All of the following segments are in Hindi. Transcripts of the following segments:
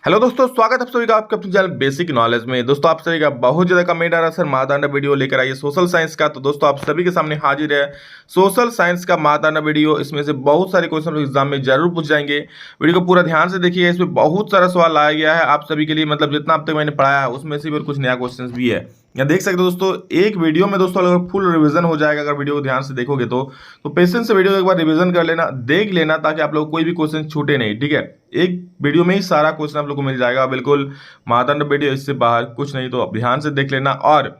हेलो दोस्तों, स्वागत है आप सभी का आपके अपने चैनल बेसिक नॉलेज में। दोस्तों आप सभी का बहुत ज्यादा कमेंट आ रहा है, सर मादांडा वीडियो लेकर आइए सोशल साइंस का। तो दोस्तों आप सभी के सामने हाजिर है सोशल साइंस का मादांडा वीडियो। इसमें से बहुत सारे क्वेश्चन एग्जाम में जरूर पूछ जाएंगे। वीडियो को पूरा ध्यान से देखिए, इसमें बहुत सारा सवाल लाया गया है आप सभी के लिए। मतलब जितना अब तक मैंने पढ़ाया है उसमें से भी कुछ नया क्वेश्चन भी है। या देख सकते हो दोस्तों, एक वीडियो में दोस्तों अगर फुल रिवीजन हो जाएगा, अगर वीडियो को ध्यान से देखोगे तो पेशेंस से वीडियो को एक बार रिवीजन कर लेना, देख लेना, ताकि आप लोग कोई भी क्वेश्चन छूटे नहीं। ठीक है, एक वीडियो में ही सारा क्वेश्चन आप लोग को मिल जाएगा बिल्कुल मानदंड वीडियो, इससे बाहर कुछ नहीं। तो अब ध्यान से देख लेना, और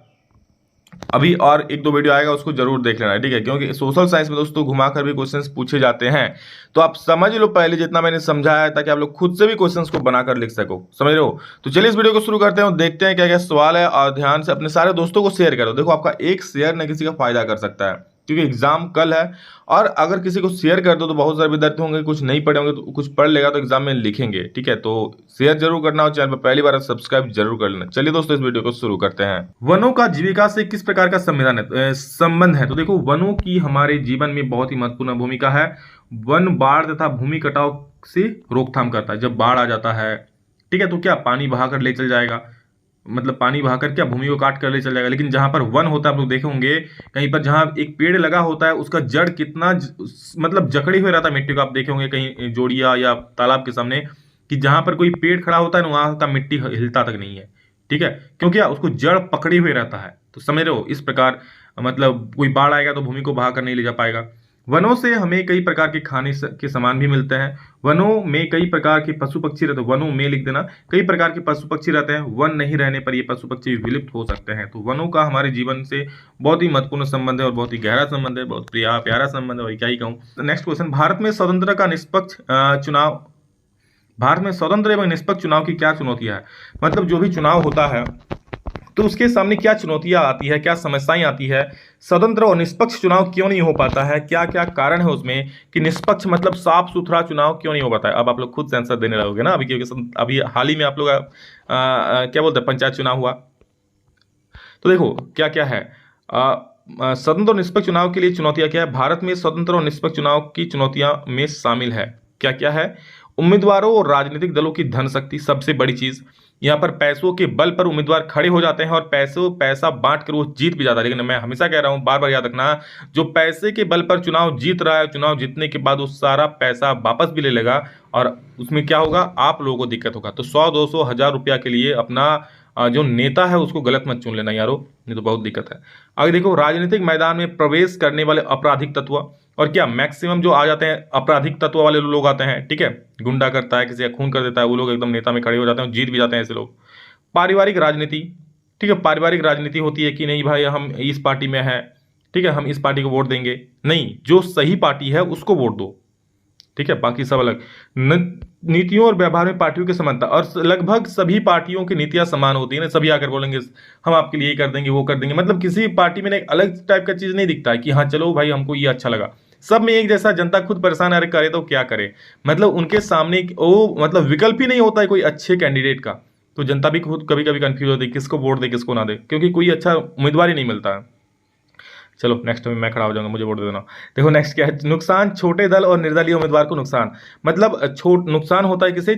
अभी और एक दो वीडियो आएगा उसको जरूर देख लेना। ठीक है, क्योंकि सोशल साइंस में दोस्तों घुमाकर भी क्वेश्चंस पूछे जाते हैं। तो आप समझ लो पहले जितना मैंने समझाया है, ताकि आप लोग खुद से भी क्वेश्चंस को बनाकर लिख सको। समझ रहे हो? तो चलिए इस वीडियो को शुरू करते हैं और देखते हैं क्या क्या सवाल है। और ध्यान से अपने सारे दोस्तों को शेयर करो। देखो, आपका एक शेयर न किसी का फायदा कर सकता है, क्योंकि एग्जाम कल है। और अगर किसी को शेयर कर दो तो बहुत सारे विद्यार्थी होंगे कुछ नहीं पढ़े होंगे, तो कुछ पढ़ लेगा तो एग्जाम में लिखेंगे। ठीक है, तो शेयर जरूर करना और चैनल पर पहली बार सब्सक्राइब जरूर कर लेना। चलिए दोस्तों इस वीडियो को शुरू करते हैं। वनों का जीविका से किस प्रकार का संबंध है? तो देखो, वनों की हमारे जीवन में बहुत ही महत्वपूर्ण भूमिका है। वन बाढ़ तथा भूमि कटाव से रोकथाम करता है। जब बाढ़ आ जाता है, ठीक है, तो क्या पानी बहाकर ले चल जाएगा, मतलब पानी बहाकर क्या भूमि को काट कर ले चल जाएगा। लेकिन जहां पर वन होता है, आप लोग देखे होंगे कहीं पर जहां एक पेड़ लगा होता है, उसका जड़ कितना मतलब जकड़ी हुए रहता है मिट्टी को। आप देखे होंगे कहीं जोड़िया या तालाब के सामने, कि जहां पर कोई पेड़ खड़ा होता है ना, वहां का मिट्टी हिलता तक नहीं है। ठीक है, क्योंकि उसको जड़ पकड़ी हुए रहता है। तो समझ रहे हो? इस प्रकार मतलब कोई बाढ़ आएगा तो भूमि को बहा कर नहीं ले जा पाएगा। वनों से हमें कई प्रकार के खाने के सामान भी मिलते हैं। वनों में कई प्रकार के पशु पक्षी रहते हैं। वनों में लिख देना, कई प्रकार के पशु पक्षी रहते हैं। वन नहीं रहने पर ये पशु पक्षी विलुप्त हो सकते हैं। तो वनों का हमारे जीवन से बहुत ही महत्वपूर्ण संबंध है, और बहुत ही गहरा संबंध है, बहुत प्यारा संबंध है, और क्या ही कहूँ। नेक्स्ट क्वेश्चन, भारत में स्वतंत्र एवं निष्पक्ष चुनाव की क्या चुनौतियां है? मतलब जो भी चुनाव होता है तो उसके सामने क्या चुनौतियां आती है, क्या समस्याएं आती है? स्वतंत्र और निष्पक्ष चुनाव क्यों नहीं हो पाता है? क्या क्या कारण है उसमें कि निष्पक्ष मतलब साफ सुथरा चुनाव क्यों नहीं हो पाता है? अब आप लोग खुद से आंसर देने लगोगे ना, अभी क्योंकि अभी हाल ही में आप लोग क्या बोलते हैं, पंचायत चुनाव हुआ। तो देखो क्या क्या है। स्वतंत्र और निष्पक्ष चुनाव के लिए चुनौतियां क्या है? भारत में स्वतंत्र और निष्पक्ष चुनाव की चुनौतियां में शामिल है। क्या क्या है? उम्मीदवारों और राजनीतिक दलों की धन शक्ति, सबसे बड़ी चीज। यहाँ पर पैसों के बल पर उम्मीदवार खड़े हो जाते हैं और पैसा बांट कर वो जीत भी जाता है। लेकिन मैं हमेशा कह रहा हूं, बार बार याद रखना, जो पैसे के बल पर चुनाव जीत रहा है, चुनाव जीतने के बाद वो सारा पैसा वापस भी ले लेगा, और उसमें क्या होगा, आप लोगों को दिक्कत होगा। तो 100 200 1000 रुपया के लिए अपना जो नेता है उसको गलत मत चुन लेना यारो, नहीं तो बहुत दिक्कत है। आगे देखो, राजनीतिक मैदान में प्रवेश करने वाले आपराधिक तत्व, और क्या मैक्सिमम जो आ जाते हैं आपराधिक तत्व वाले लोग आते हैं। ठीक है, गुंडा करता है, किसी का खून कर देता है, वो लोग एकदम नेता में खड़े हो जाते हैं, जीत भी जाते हैं ऐसे लोग। पारिवारिक राजनीति, ठीक है, पारिवारिक राजनीति होती है कि नहीं भाई हम इस पार्टी में है, ठीक है, हम इस पार्टी को वोट देंगे। नहीं, जो सही पार्टी है उसको वोट दो। ठीक है, बाकी सब अलग। नीतियों और व्यवहार में पार्टियों की समानता, और लगभग सभी पार्टियों की नीतियां समान होती है ना। सभी आकर बोलेंगे हम आपके लिए ये कर देंगे, वो कर देंगे। मतलब किसी पार्टी में एक अलग टाइप का चीज नहीं दिखता है कि हाँ चलो भाई हमको ये अच्छा लगा। सब में एक जैसा, जनता खुद परेशान अरे करे तो क्या करे। मतलब उनके सामने वो मतलब विकल्प ही नहीं होता है कोई अच्छे कैंडिडेट का। तो जनता भी खुद कभी कभी कंफ्यूज होती है किसको वोट दे किसको ना दे, क्योंकि कोई अच्छा उम्मीदवार ही नहीं मिलता है। चलो नेक्स्ट में मैं खड़ा हो जाऊंगा, मुझे वोट दे देना। देखो नेक्स्ट क्या है, नुकसान छोटे दल और निर्दलीय उम्मीदवार को नुकसान। मतलब नुकसान होता है किसे,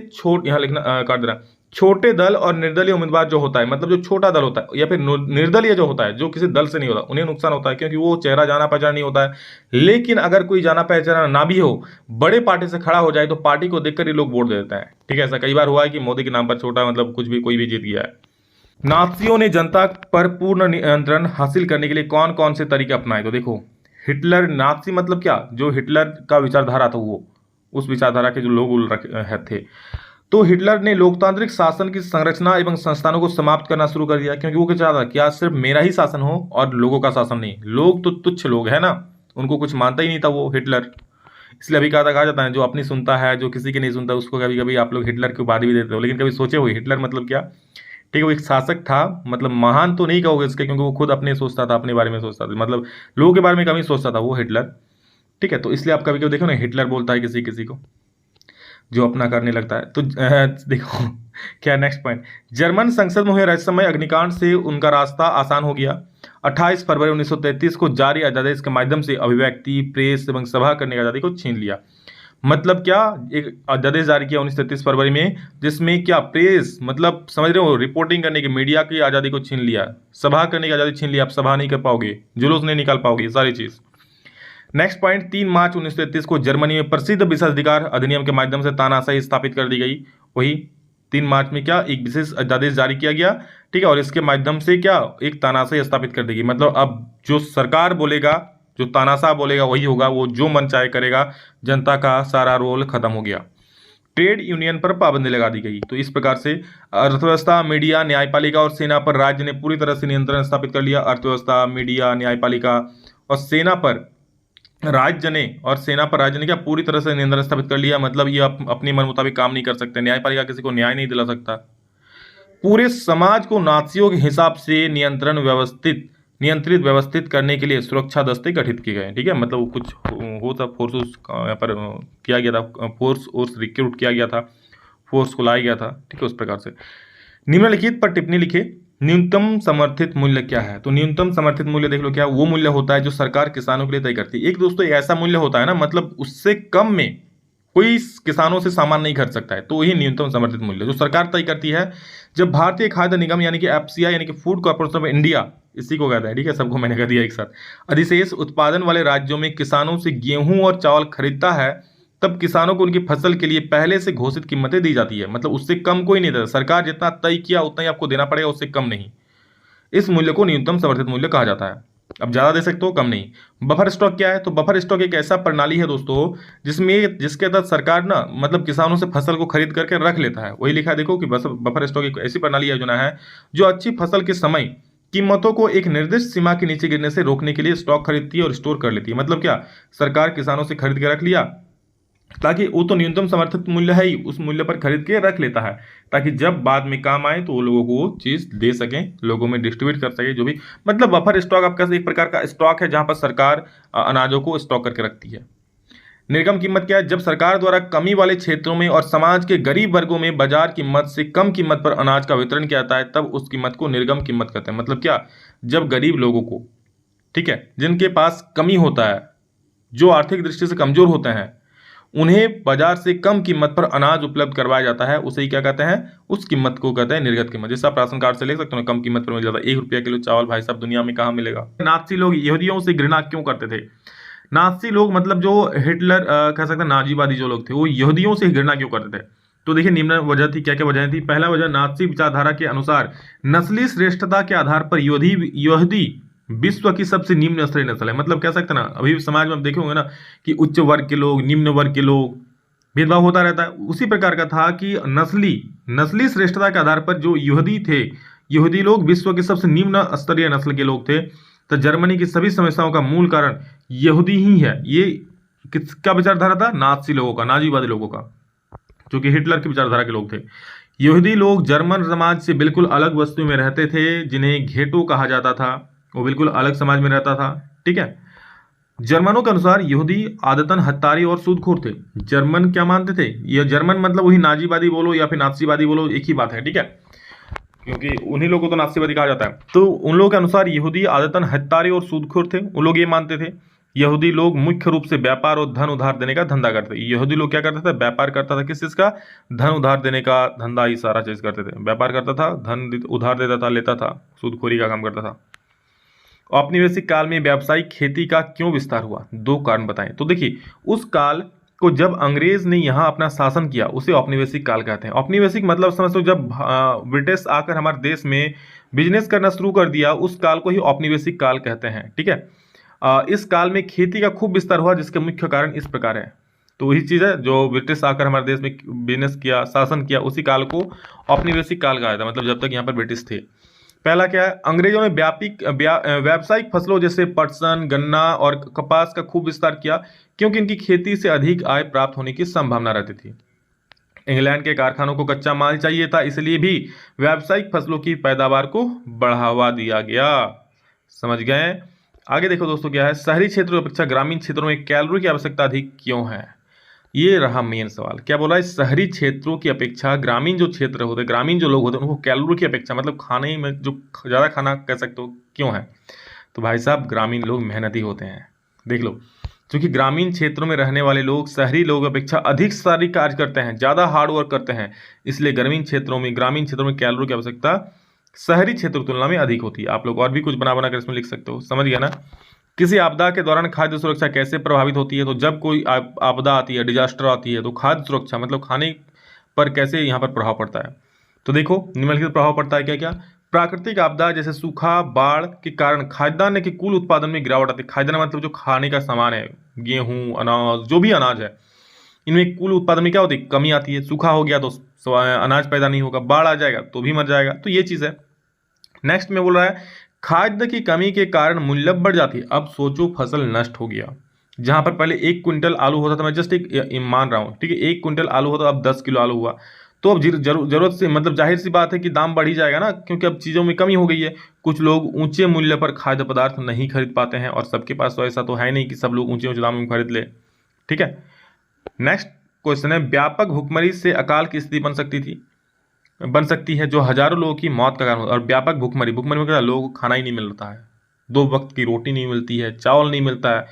यहाँ लिखना काट देना। छोटे दल और निर्दलीय उम्मीदवार जो होता है, मतलब जो छोटा दल होता है या फिर निर्दलीय जो होता है, जो किसी दल से नहीं होता, उन्हें नुकसान होता है, क्योंकि वो चेहरा जाना पहचाना नहीं होता है। लेकिन अगर कोई जाना पहचाना ना भी हो, बड़े पार्टी से खड़ा हो जाए तो पार्टी को देखकर ही लोग वोट दे देते हैं। ठीक है, ऐसा कई बार हुआ है कि मोदी के नाम पर छोटा मतलब कुछ भी कोई भी जीत गया है। नाजियों ने जनता पर पूर्ण नियंत्रण हासिल करने के लिए कौन कौन से तरीके अपनाए? तो देखो, हिटलर, नाजी मतलब क्या, जो हिटलर का विचारधारा था वो, उस विचारधारा के जो लोग थे। तो हिटलर ने लोकतांत्रिक शासन की संरचना एवं संस्थानों को समाप्त करना शुरू कर दिया, क्योंकि वो क्या चाहता, क्या सिर्फ मेरा ही शासन हो और लोगों का शासन नहीं। लोग तो तुच्छ लोग है ना, उनको कुछ मानता ही नहीं था वो हिटलर। इसलिए अभी कहा जाता है जो अपनी सुनता है, जो किसी की नहीं सुनता, उसको कभी कभी आप लोग हिटलर की उपाधि भी देते हो। लेकिन कभी सोचे हुए हिटलर मतलब क्या? ठीक है, वो एक शासक था। मतलब महान तो नहीं कहोगे इसके, क्योंकि वो खुद अपने सोचता था, अपने बारे में सोचता था, मतलब लोगों के बारे में कम ही सोचता था वो हिटलर। ठीक है, तो इसलिए आप कभी कभी देखो ना, हिटलर बोलता है किसी किसी को जो अपना करने लगता है। तो देखो क्या नेक्स्ट पॉइंट, जर्मन संसद में हुए रहस्यमय अग्निकांड से उनका रास्ता आसान हो गया। 28 फरवरी 1933 को जारी अध्यादेश के माध्यम से अभिव्यक्ति, प्रेस एवं सभा करने की आजादी को छीन लिया। मतलब क्या, एक अध्यादेश जारी किया 1933 फरवरी में, जिसमें क्या प्रेस मतलब समझ रहे हो, रिपोर्टिंग करने की, मीडिया की आज़ादी को छीन लिया, सभा करने की आज़ादी छीन लिया, आप सभा नहीं कर पाओगे, जुलूस नहीं निकाल पाओगे, सारी चीज़। नेक्स्ट पॉइंट, 3 मार्च 1933 को जर्मनी में प्रसिद्ध विशेषाधिकार अधिनियम के माध्यम से तानाशाही स्थापित कर दी गई। वही 3 मार्च में क्या, एक विशेष अध्यादेश जारी किया गया, ठीक है, और इसके माध्यम से क्या, एक तानाशाही स्थापित कर दी गई। मतलब अब जो सरकार बोलेगा, जो तानाशाह बोलेगा वही होगा, वो जो मन चाहे करेगा, जनता का सारा रोल खत्म हो गया। ट्रेड यूनियन पर पाबंदी लगा दी गई। तो इस प्रकार से अर्थव्यवस्था, मीडिया, न्यायपालिका और सेना पर राज्य ने पूरी तरह से नियंत्रण स्थापित कर लिया। अर्थव्यवस्था, मीडिया, न्यायपालिका और सेना पर राज्य ने क्या पूरी तरह से नियंत्रण स्थापित कर लिया। मतलब ये अपने मन मुताबिक काम नहीं कर सकते, न्यायपालिका किसी को न्याय नहीं दिला सकता। पूरे समाज को नाजियों के हिसाब से नियंत्रित व्यवस्थित करने के लिए सुरक्षा दस्ते गठित किए गए। ठीक है, मतलब वो कुछ होता फोर्स यहाँ पर किया गया था, फोर्स रिक्रूट किया गया था, फोर्स को लाया गया था। ठीक है, उस प्रकार से। निम्नलिखित पर टिप्पणी लिखे, न्यूनतम समर्थित मूल्य क्या है। तो न्यूनतम समर्थित मूल्य देख लो, क्या वो मूल्य होता है जो सरकार किसानों के लिए तय करती है। एक दोस्तों ऐसा मूल्य होता है ना, मतलब उससे कम में कोई किसानों से सामान नहीं खरीद सकता है, तो वही न्यूनतम समर्थित मूल्य जो सरकार तय करती है। जब भारतीय खाद्य निगम यानी कि एफसीआई यानी कि फूड कॉर्पोरेशन ऑफ इंडिया, इसी को कहता है, ठीक है, सबको मैंने कह दिया एक साथ, अधिशेष उत्पादन वाले राज्यों में किसानों से गेहूं और चावल खरीदता है, तब किसानों को उनकी फसल के लिए पहले से घोषित कीमतें दी जाती है। मतलब उससे कम कोई नहीं देता, सरकार जितना तय किया उतना ही आपको देना पड़ेगा, उससे कम नहीं। इस मूल्य को न्यूनतम समर्थित मूल्य कहा जाता है। अब ज्यादा दे सकते हो, कम नहीं। बफर स्टॉक क्या है। तो बफर स्टॉक एक ऐसा प्रणाली है दोस्तों जिसके तहत सरकार ना मतलब किसानों से फसल को खरीद करके रख लेता है। वही लिखा है देखो कि बफर स्टॉक एक ऐसी प्रणाली है जो अच्छी फसल के समय कीमतों को एक निर्दिष्ट सीमा के नीचे गिरने से रोकने के लिए स्टॉक खरीदती है और स्टोर कर लेती है। मतलब क्या, सरकार किसानों से खरीद के रख लिया, ताकि वो तो न्यूनतम समर्थित मूल्य है ही, उस मूल्य पर खरीद के रख लेता है, ताकि जब बाद में काम आए तो वो लोगों को वो चीज़ दे सकें, लोगों में डिस्ट्रीब्यूट कर सके। जो भी मतलब बफर स्टॉक आपका एक प्रकार का स्टॉक है जहां पर सरकार अनाजों को स्टॉक करके रखती है। निर्गम कीमत क्या है। जब सरकार द्वारा कमी वाले क्षेत्रों में और समाज के गरीब वर्गों में बाजार कीमत से कम कीमत पर अनाज का वितरण किया जाता है, तब उस कीमत को निर्गम कीमत कहते हैं। मतलब क्या, जब गरीब लोगों को, ठीक है, जिनके पास कमी होता है, जो आर्थिक दृष्टि से कमजोर होते हैं, उन्हें बाजार से कम कीमत पर अनाज उपलब्ध करवाया जाता है, उसे ही क्या कहते हैं, उस कीमत को कहते हैं निर्गत कीमत। जैसे आप राशन कार्ड से ले सकते हो, कम कीमत पर मिल जाता है। 1 रुपया किलो चावल भाई साहब दुनिया में कहाँ मिलेगा। नाज़ी लोग यहूदियों से घृणा क्यों करते थे। नाज़ी लोग मतलब जो हिटलर कह सकते हैं, नाजीवादी जो लोग थे, वो यहूदियों से घृणा क्यों करते थे। तो देखिए निम्न वजह थी, क्या क्या वजह थी। पहला वजह, नाज़ी विचारधारा के अनुसार नस्ली श्रेष्ठता के आधार पर यहूदी विश्व की सबसे निम्न स्तरीय नस्ल है। मतलब कह सकते हैं ना, अभी समाज में आप देखे होंगे ना कि उच्च वर्ग के लोग, निम्न वर्ग के लोग, भेदभाव होता रहता है। उसी प्रकार का था कि नस्ली श्रेष्ठता के आधार पर जो यहूदी थे, यहूदी लोग विश्व के सबसे निम्न स्तरीय नस्ल के लोग थे। तो जर्मनी की सभी समस्याओं का मूल कारण यहूदी ही है। ये किसका विचारधारा था, नाज़ी लोगों का, नाजीवादी लोगों का, जो कि हिटलर की विचारधारा के लोग थे। यहूदी लोग जर्मन समाज से बिल्कुल अलग वस्तु में रहते थे, जिन्हें घेटो कहा जाता था। वो बिल्कुल अलग समाज में रहता था। ठीक है, जर्मनों के अनुसार यहूदी आदतन हत्यारे और सूदखोर थे। जर्मन क्या मानते थे, ये जर्मन मतलब वही नाजीवादी बोलो या फिर नाज़ीवादी बोलो, एक ही बात है। ठीक है, क्योंकि उन्हीं लोगों को तो नाज़ीवादी कहा जाता है। तो उन लोगों के अनुसार यहूदी आदतन हत्यारे और सूदखोर थे। उन लोग ये मानते थे यहूदी लोग मुख्य रूप से व्यापार और धन उधार देने का धंधा करते थे। यहूदी लोग क्या करता था, व्यापार करता था, किस चीज का, धन उधार देने का धंधा, ही सारा चीज करते थे। व्यापार करता था, धन उधार देता था, लेता था, सूदखोरी का काम करता था। औपनिवेशिक काल में व्यावसायिक खेती का क्यों विस्तार हुआ, 2 कारण बताएं। तो देखिए, उस काल को जब अंग्रेज ने यहाँ अपना शासन किया उसे औपनिवेशिक काल कहते हैं। औपनिवेशिक मतलब समझ लो, जब ब्रिटिश आकर हमारे देश में बिजनेस करना शुरू कर दिया, उस काल को ही औपनिवेशिक काल कहते हैं। ठीक है, इस काल में खेती का खूब विस्तार हुआ, जिसके मुख्य कारण इस प्रकार है। तो वही चीज़ है, जो ब्रिटिश आकर हमारे देश में बिजनेस किया, शासन किया, उसी काल को औपनिवेशिक काल कहा जाता है। मतलब जब तक यहाँ पर ब्रिटिश थे। पहला क्या है, अंग्रेजों ने व्यावसायिक फसलों जैसे पटसन, गन्ना और कपास का खूब विस्तार किया, क्योंकि इनकी खेती से अधिक आय प्राप्त होने की संभावना रहती थी। इंग्लैंड के कारखानों को कच्चा माल चाहिए था, इसलिए भी व्यावसायिक फसलों की पैदावार को बढ़ावा दिया गया। समझ गए। आगे देखो दोस्तों, क्या है, शहरी क्षेत्रों की अपेक्षा ग्रामीण क्षेत्रों में कैलोरी की आवश्यकता अधिक क्यों है। ये रहा मेन सवाल। क्या बोला है, शहरी क्षेत्रों की अपेक्षा ग्रामीण जो क्षेत्र होते, ग्रामीण जो लोग होते हैं, उनको कैलोरी की अपेक्षा मतलब खाने में जो ज़्यादा खाना कह सकते हो, क्यों है। तो भाई साहब, ग्रामीण लोग मेहनती होते हैं। देख लो, क्योंकि ग्रामीण क्षेत्रों में रहने वाले लोग शहरी लोगों अपेक्षा अधिक शारीरिक कार्य करते हैं, ज़्यादा हार्ड वर्क करते हैं, इसलिए ग्रामीण क्षेत्रों में कैलोरी की आवश्यकता शहरी क्षेत्र की तुलना में अधिक होती है। आप लोग और भी कुछ बना बना कर इसमें लिख सकते हो, समझ गया ना। किसी आपदा के दौरान खाद्य सुरक्षा कैसे प्रभावित होती है? तो जब कोई आपदा आती है, डिजास्टर आती है, तो खाद्य सुरक्षा मतलब खाने पर कैसे यहाँ पर प्रभाव पड़ता है? तो देखो निम्नलिखित प्रभाव पड़ता है क्या क्या। प्राकृतिक आपदा जैसे सूखा, बाढ़ के कारण खाद्यान्न के कुल उत्पादन में गिरावट आती है। खाद्यान्न मतलब जो खाने का सामान है, गेहूं, अनाज, जो भी अनाज है, इनमें कुल उत्पादन में क्या होती है? कमी आती है। सूखा हो गया तो अनाज पैदा नहीं होगा, बाढ़ आ जाएगा तो भी मर जाएगा, तो ये चीज़ है। नेक्स्ट में बोल रहा है खाद्य की कमी के कारण मूल्य बढ़ जाती है। अब सोचो फसल नष्ट हो गया, जहां पर पहले 1 क्विंटल आलू होता था, मैं जस्ट एक मान रहा हूँ, ठीक है, 1 क्विंटल आलू होता, अब 10 किलो आलू हुआ, तो अब जरूरत से मतलब जाहिर सी बात है कि दाम बढ़ ही जाएगा ना, क्योंकि अब चीज़ों में कमी हो गई है। कुछ लोग ऊंचे मूल्य पर खाद्य पदार्थ नहीं खरीद पाते हैं, और सबके पास तो ऐसा तो है नहीं कि सब लोग ऊंचे ऊंचे दाम में खरीद ले, ठीक है। नेक्स्ट क्वेश्चन है व्यापक भुखमरी से अकाल की स्थिति बन सकती है जो हजारों लोगों की मौत का कारण होता है। और व्यापक भुखमरी में क्या, लोगों को खाना ही नहीं मिलता है, 2 वक्त की रोटी नहीं मिलती है, चावल नहीं मिलता है,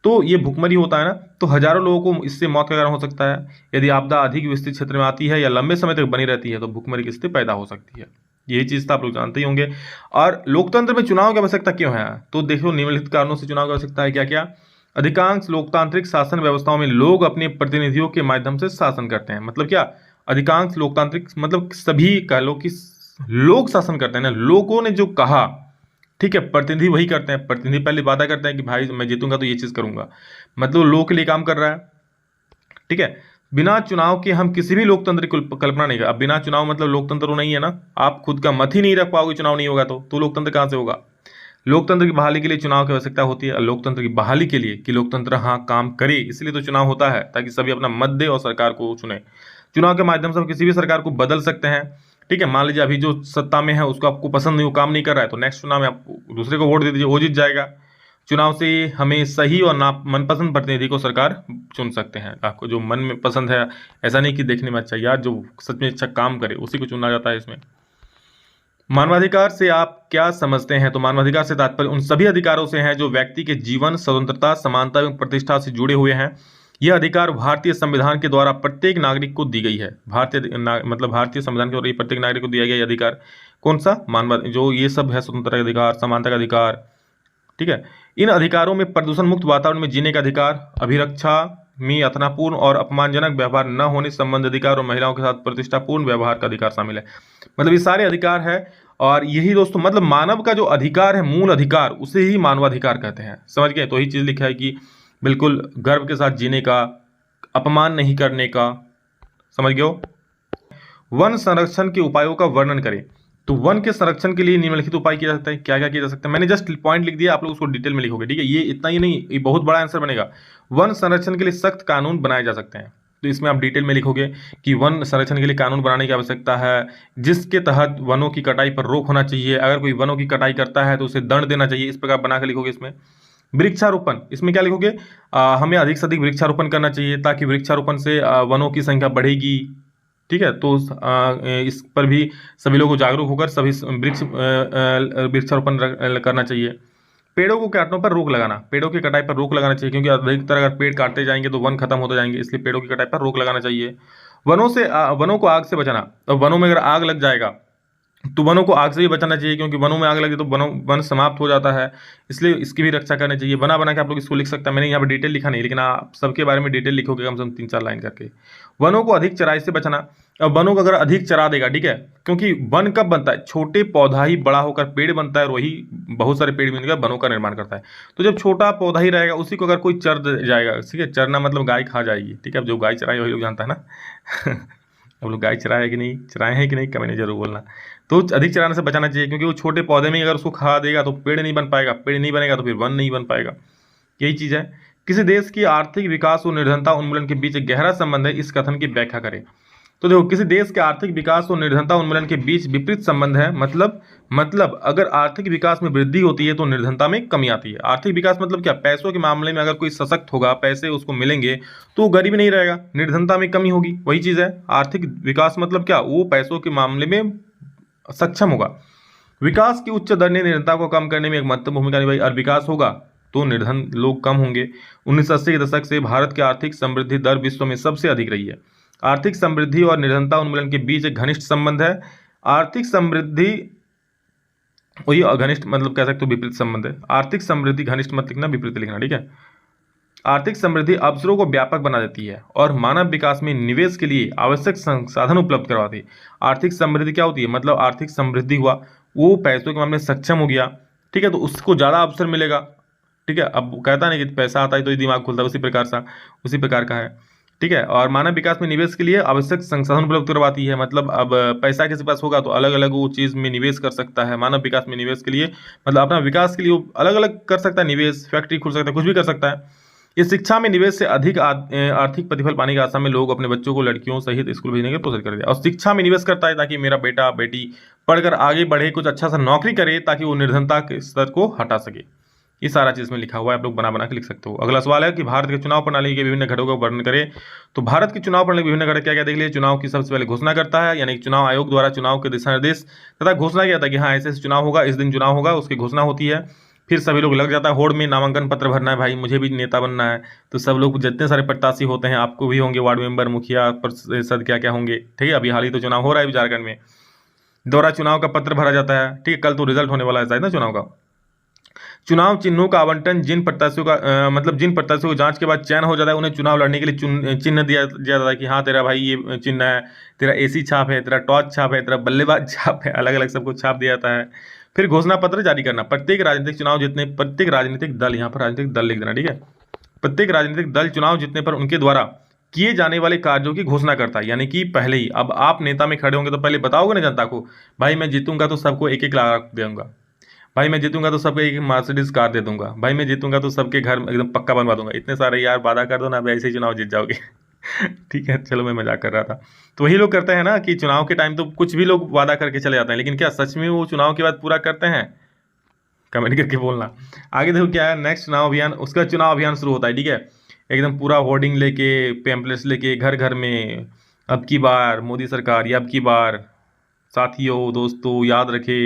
तो ये भुखमरी होता है ना, तो हजारों लोगों को इससे मौत का कारण हो सकता है। यदि आपदा अधिक विस्तृत क्षेत्र में आती है या लंबे समय तक बनी रहती है तो भुखमरी की स्थिति पैदा हो सकती है। यही चीज़ तो आप लोग जानते ही होंगे। और लोकतंत्र में चुनाव की आवश्यकता क्यों है? तो देखो निम्नलिखित कारणों से चुनाव की आवश्यकता है क्या क्या। अधिकांश लोकतांत्रिक शासन व्यवस्थाओं में लोग अपने प्रतिनिधियों के माध्यम से शासन करते हैं। मतलब क्या, अधिकांश लोकतांत्रिक मतलब सभी कह लो कि लोग शासन करते हैं ना, लोगों ने जो कहा, ठीक है, प्रतिनिधि वही करते हैं। प्रतिनिधि पहले वादा करते हैं कि भाई मैं जीतूंगा तो ये चीज़ करूंगा, मतलब लोगों के लिए काम कर रहा है, ठीक है। बिना चुनाव के हम किसी भी लोकतंत्र की कल्पना नहीं कर। अब बिना चुनाव मतलब लोकतंत्र नहीं है ना, आप खुद का मत ही नहीं रख पाओगे, चुनाव नहीं होगा तो लोकतंत्र कहाँ से होगा? लोकतंत्र की बहाली के लिए चुनाव की आवश्यकता होती है। लोकतंत्र की बहाली के लिए कि लोकतंत्र हाँ काम करे, इसलिए तो चुनाव होता है, ताकि सभी अपना मत दे और सरकार को चुने। चुनाव के माध्यम से हम किसी भी सरकार को बदल सकते हैं, ठीक है। मान लीजिए अभी जो सत्ता में है उसको आपको पसंद नहीं, वो काम नहीं कर रहा है, तो नेक्स्ट चुनाव में आप दूसरे को वोट दे दीजिए, वो जीत जाएगा। चुनाव से हमें सही और ना मनपसंद प्रतिनिधि को सरकार चुन सकते हैं। आपको जो मन में पसंद है, ऐसा नहीं कि देखने में अच्छा, यार जो सच में अच्छा काम करे उसी को चुना जाता है इसमें। मानवाधिकार से आप क्या समझते हैं? तो मानवाधिकार से तात्पर्य उन सभी अधिकारों से है जो व्यक्ति के जीवन, स्वतंत्रता, समानता एवं प्रतिष्ठा से जुड़े हुए हैं। यह अधिकार भारतीय संविधान के द्वारा प्रत्येक नागरिक को दी गई है। मतलब भारतीय संविधान के द्वारा प्रत्येक नागरिक को दिया गया अधिकार। कौन सा? मानव जो ये सब है, स्वतंत्रता का अधिकार, समानता का अधिकार, ठीक है। इन अधिकारों में प्रदूषण मुक्त वातावरण में जीने का अधिकार, अभिरक्षा में यातनापूर्ण और अपमानजनक व्यवहार न होने संबंधी अधिकार और महिलाओं के साथ प्रतिष्ठापूर्ण व्यवहार का अधिकार शामिल है। मतलब ये सारे अधिकार है, और यही दोस्तों मतलब मानव का जो अधिकार है, मूल अधिकार, उसे ही मानवाधिकार कहते हैं। समझ गए? तो यही चीज़ लिखा है कि बिल्कुल गर्व के साथ जीने का, अपमान नहीं करने का। समझ गए हो? वन संरक्षण के उपायों का वर्णन करें। तो वन के संरक्षण के लिए निम्नलिखित उपाय किया जा सकता है। क्या क्या किया जा सकता है? मैंने जस्ट पॉइंट लिख दिया, आप लोग उसको डिटेल में लिखोगे, ठीक है। ये इतना ही नहीं, ये बहुत बड़ा आंसर बनेगा। वन संरक्षण के लिए सख्त कानून बनाए जा सकते हैं, तो इसमें आप डिटेल में लिखोगे कि वन संरक्षण के लिए कानून बनाने की आवश्यकता है, जिसके तहत वनों की कटाई पर रोक होना चाहिए। अगर कोई वनों की कटाई करता है तो उसे दंड देना चाहिए। इस प्रकार बनाकर लिखोगे। इसमें वृक्षारोपण, इसमें क्या लिखोगे? हमें अधिक से अधिक वृक्षारोपण करना चाहिए, ताकि वृक्षारोपण से वनों की संख्या बढ़ेगी, ठीक है। तो इस पर भी सभी लोगों को जागरूक होकर सभी वृक्षारोपण करना चाहिए। पेड़ों को काटने पर रोक लगाना, पेड़ों की कटाई पर रोक लगाना चाहिए, क्योंकि अधिकतर अगर पेड़ काटते जाएंगे तो वन खत्म होते जाएंगे, इसलिए पेड़ों की कटाई पर रोक लगाना चाहिए। वनों को आग से बचाना, तो वनों में अगर आग लग जाएगा तो वनों को आग से भी बचाना चाहिए, क्योंकि वनों में आग लगे तो वन समाप्त हो जाता है, इसलिए इसकी भी रक्षा करनी चाहिए। बना बना के आप लोग इसको लिख सकते हैं। मैंने यहाँ पर डिटेल लिखा नहीं, लेकिन आप सबके बारे में डिटेल लिखोगे कम से कम 3-4 लाइन करके। वनों को अधिक चराई से बचाना। अब वनों को अगर अधिक चरा देगा, ठीक है, क्योंकि वन कब बनता है? छोटे पौधा ही बड़ा होकर पेड़ बनता है, और वही बहुत सारे पेड़ मिलकर वनों का निर्माण करता है। तो जब छोटा पौधा ही रहेगा, उसी को अगर कोई चर जाएगा, ठीक है, चरना मतलब गाय खा जाएगी, ठीक है। अब जो गाय चराए वही लोग जानता है ना। अब लोग गाय चराए कि नहीं, चराए हैं कि नहीं, कमेंट में जरूर बोलना। तो अधिक चराने से बचाना चाहिए, क्योंकि वो छोटे पौधे में अगर उसको खा देगा तो पेड़ नहीं बन पाएगा, पेड़ नहीं बनेगा तो फिर वन नहीं बन पाएगा। यही चीज़ है। किसी देश की आर्थिक विकास और निर्धनता उन्मूलन के बीच एक गहरा संबंध है, इस कथन की व्याख्या करें। तो देखो, किसी देश के आर्थिक विकास और निर्धनता उन्मूलन के बीच विपरीत संबंध है। मतलब अगर आर्थिक विकास में वृद्धि होती है तो निर्धनता में कमी आती है। आर्थिक विकास मतलब क्या? पैसों के मामले में अगर कोई सशक्त होगा, पैसे उसको मिलेंगे तो गरीबी नहीं रहेगा, निर्धनता में कमी होगी। वही चीज़ है। आर्थिक विकास मतलब क्या? वो पैसों के मामले में सक्षम होगा। विकास की उच्च दर ने निर्धनता को कम करने में एक महत्वपूर्ण भूमिका निभाई। और विकास होगा तो निर्धन लोग कम होंगे। 1980 के दशक से भारत की आर्थिक समृद्धि दर विश्व में सबसे अधिक रही है। आर्थिक समृद्धि और निर्धनता उन्मूलन के बीच एक घनिष्ठ संबंध है। आर्थिक समृद्धि वही घनिष्ठ मतलब कह सकते हो विपरीत संबंध है। आर्थिक समृद्धि घनिष्ठ मत लिखना, विपरीत लिखना, ठीक है। आर्थिक समृद्धि अवसरों को व्यापक बना देती है और मानव विकास में निवेश के लिए आवश्यक संसाधन उपलब्ध करवाती है। आर्थिक समृद्धि क्या होती है, मतलब आर्थिक समृद्धि हुआ, वो पैसों के मामले में सक्षम हो गया, ठीक है, तो उसको ज़्यादा अवसर मिलेगा, ठीक है। अब कहता नहीं कि पैसा आता है तो ये दिमाग खुलता है, उसी प्रकार का है, ठीक है। और मानव विकास में निवेश के लिए आवश्यक संसाधन उपलब्ध करवाती है, मतलब अब पैसा किसी पास होगा तो अलग अलग वो चीज़ में निवेश कर सकता है। मानव विकास में निवेश के लिए मतलब अपना विकास के लिए वो अलग अलग कर सकता है निवेश, फैक्ट्री खोल सकता है, कुछ भी कर सकता है। ये शिक्षा में निवेश से अधिक आर्थिक प्रतिफल पाने की आशा में लोग अपने बच्चों को लड़कियों सहित स्कूल भेजने के प्रोत्साहित करते हैं। और शिक्षा में निवेश करता है ताकि मेरा बेटा बेटी पढ़कर आगे बढ़े, कुछ अच्छा सा नौकरी करे, ताकि वो निर्धनता के स्तर को हटा सके। ये सारा चीज़ में लिखा हुआ है, आप लोग बना बना के लिख सकते हो। अगला सवाल है कि भारत के चुनाव प्रणाली के विभिन्न घटकों का वर्णन करें। तो भारत की चुनाव प्रणाली के विभिन्न घटक क्या क्या देख लिए। चुनाव की सबसे पहले घोषणा करता है, यानी चुनाव आयोग द्वारा चुनाव के दिशा निर्देश तथा घोषणा किया था कि हाँ ऐसे चुनाव होगा, इस दिन चुनाव होगा, उसकी घोषणा होती है। फिर सभी लोग लग जाता है होड़ में, नामांकन पत्र भरना है, भाई मुझे भी नेता बनना है। तो सब लोग जितने सारे प्रत्याशी होते हैं, आपको भी होंगे, वार्ड मेंबर, मुखिया, पार्षद, क्या क्या होंगे, ठीक है। अभी हाल ही तो चुनाव हो रहा है झारखंड में, दोहरा चुनाव का पत्र भरा जाता है, ठीक है। कल तो रिजल्ट होने वाला है शायद ना चुनाव का। चुनाव चिन्हों का आवंटन, जिन प्रत्याशियों का मतलब जिन प्रत्याशियों को जांच के बाद चयन हो जाता है, उन्हें चुनाव लड़ने के लिए चिन्ह दिया जाता है कि हाँ तेरा भाई ये चिन्ह है, तेरा एसी छाप है, तेरा टॉर्च छाप है, तेरा बल्लेबाज छाप है, अलग अलग सबको छाप दिया जाता है। फिर घोषणा पत्र जारी करना, प्रत्येक राजनीतिक चुनाव जीतने प्रत्येक राजनीतिक दल, यहाँ पर राजनीतिक दल लिख देना, ठीक है। प्रत्येक राजनीतिक दल चुनाव जीतने पर उनके द्वारा किए जाने वाले कार्यों की घोषणा करता है, यानी कि पहले ही, अब आप नेता में खड़े होंगे तो पहले बताओगे ना जनता को, भाई मैं जीतूंगा तो सबको 1-1 लाख दूंगा, भाई मैं जीतूंगा तो सबको एक मर्सिडीज कार दे दूंगा, भाई मैं जीतूंगा तो सबके घर एकदम पक्का बनवा दूंगा। इतने सारे यार वादा कर दो ना, अब ऐसे ही चुनाव जीत जाओगे। ठीक है, चलो मैं मजाक कर रहा था। तो वही लोग करते हैं ना कि चुनाव के टाइम तो कुछ भी लोग वादा करके चले जाते हैं, लेकिन क्या सच में वो चुनाव के बाद पूरा करते हैं? कमेंट करके बोलना। आगे देखो क्या है, नेक्स्ट चुनाव अभियान, उसका चुनाव अभियान शुरू होता है, ठीक है। एकदम पूरा होर्डिंग लेके, पैम्पलेट्स लेके, घर घर में अब की बार मोदी सरकार, या अब की बार साथियों दोस्तों याद रखे,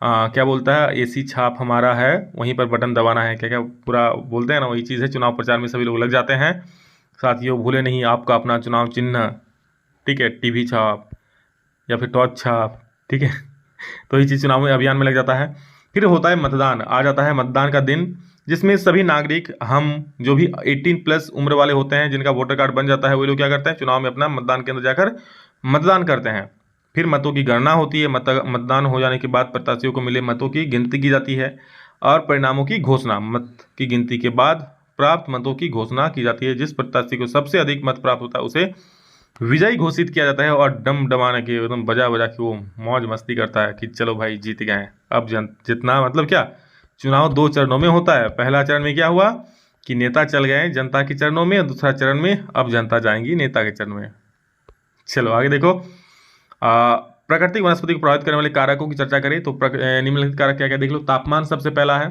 क्या बोलता है, एसी छाप हमारा है, वहीं पर बटन दबाना है, क्या क्या पूरा बोलते हैं ना, वही चीज़ है। चुनाव प्रचार में सभी लोग लग जाते हैं। साथियों भूले नहीं आपका अपना चुनाव चिन्ह, ठीक है, टीवी छाप या फिर टॉर्च छाप, ठीक है। तो ये चीज़ चुनाव अभियान में लग जाता है। फिर होता है मतदान, आ जाता है मतदान का दिन, जिसमें सभी नागरिक, हम जो भी 18+ उम्र वाले होते हैं, जिनका वोटर कार्ड बन जाता है, वो लोग क्या करते हैं, चुनाव में अपना मतदान केंद्र जाकर मतदान करते हैं। फिर मतों की गणना होती है। मतदान हो जाने के बाद प्रत्याशियों को मिले मतों की गिनती की जाती है और परिणामों की घोषणा, मत की गिनती के बाद प्राप्त मतों की घोषणा की जाती है। जिस प्रत्याशी को सबसे अधिक मत प्राप्त होता है उसे विजयी घोषित किया जाता है और डम डमाने के एकदम बजा बजा के वो मौज मस्ती करता है कि चलो भाई जीत गए। अब जितना मतलब क्या, चुनाव 2 चरणों में होता है। पहला चरण में क्या हुआ कि नेता चल गए जनता के चरणों में, दूसरा चरण में अब जनता जाएंगी नेता के चरण में। चलो आगे देखो, प्राकृतिक वनस्पति को प्रभावित करने वाले कारकों की चर्चा करें तो निम्नलिखित कारक क्या क्या देख लो। तापमान सबसे पहला है।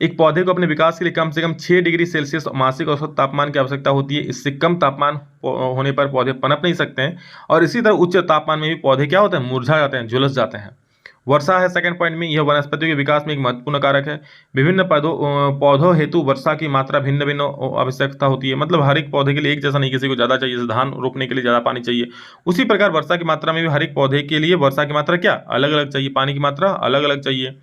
एक पौधे को अपने विकास के लिए कम से कम 6 डिग्री सेल्सियस मासिक औसत तापमान की आवश्यकता होती है। इससे कम तापमान होने पर पौधे पनप नहीं सकते हैं और इसी तरह उच्च तापमान में भी पौधे क्या होते हैं, मुरझा जाते हैं, झुलस जाते हैं। वर्षा है सेकंड पॉइंट में, यह वनस्पतियों के विकास में एक महत्वपूर्ण कारक है। विभिन्न पौधों हेतु वर्षा की मात्रा भिन्न भिन्न आवश्यकता होती है, मतलब हर एक पौधे के लिए एक जैसा नहीं, किसी को ज़्यादा चाहिए, जैसे धान रोपने के लिए ज़्यादा पानी चाहिए, उसी प्रकार वर्षा की मात्रा में भी हर एक पौधे के लिए वर्षा की मात्रा क्या अलग अलग चाहिए, पानी की मात्रा अलग अलग चाहिए।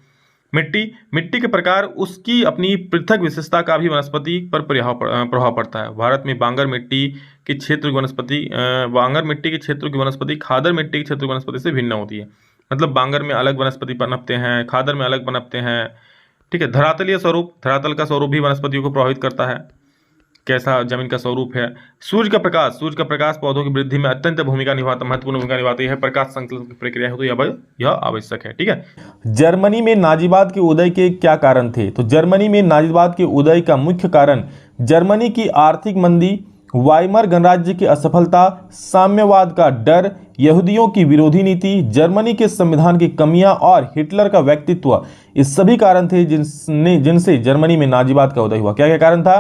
मिट्टी के प्रकार, उसकी अपनी पृथक विशेषता का भी वनस्पति पर प्रभाव पड़ता है। भारत में बांगर मिट्टी के क्षेत्र की वनस्पति खादर मिट्टी के क्षेत्र की वनस्पति से भिन्न होती है। मतलब बांगर में अलग वनस्पति पनपते हैं, खादर में अलग पनपते हैं, ठीक है। धरातलीय स्वरूप, धरातल का स्वरूप भी वनस्पतियों को प्रभावित करता है, कैसा जमीन का स्वरूप है। सूर्य का प्रकाश पौधों की वृद्धि में अत्यंत महत्वपूर्ण भूमिका निभाती है। प्रकाश संश्लेषण की प्रक्रिया है तो यह आवश्यक है, ठीक है। जर्मनी में नाजीवाद के उदय के क्या कारण थे? तो जर्मनी में नाजीवाद के उदय का मुख्य कारण जर्मनी की आर्थिक मंदी, वाइमर गणराज्य की असफलता, साम्यवाद का डर, यहूदियों की विरोधी नीति, जर्मनी के संविधान की कमियां और हिटलर का व्यक्तित्व, ये सभी कारण थे जिनसे जर्मनी में नाजीवाद का उदय हुआ। क्या क्या कारण था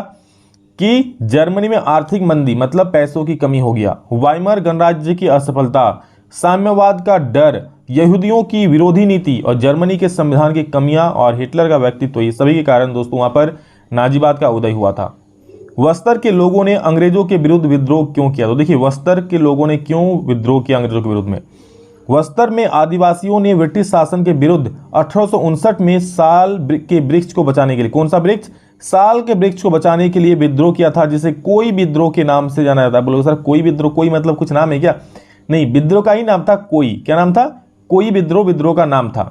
कि जर्मनी में आर्थिक मंदी मतलब पैसों की कमी हो गया, वाइमर गणराज्य की असफलता साम्यवाद का डर, यहूदियों की विरोधी नीति और जर्मनी के संविधान की कमियां और हिटलर का व्यक्तित्व, ये सभी के कारण दोस्तों वहां पर नाजीवाद का उदय हुआ था। वस्तर के लोगों ने अंग्रेजों के विरुद्ध विद्रोह क्यों किया? तो देखिए वस्तर के लोगों ने क्यों विद्रोह किया अंग्रेजों के विरुद्ध में। वस्तर में आदिवासियों ने ब्रिटिश शासन के विरुद्ध 1859 में साल के वृक्ष को बचाने के लिए, कौन सा वृक्ष? साल के वृक्ष को बचाने के लिए विद्रोह किया था, जिसे कोई विद्रोह के नाम से जाना जाता है। बोलोगे सर कोई विद्रोह, कोई मतलब कुछ नाम है क्या? नहीं, विद्रोह का ही नाम था कोई। क्या नाम था? कोई विद्रोह, विद्रोह का नाम था।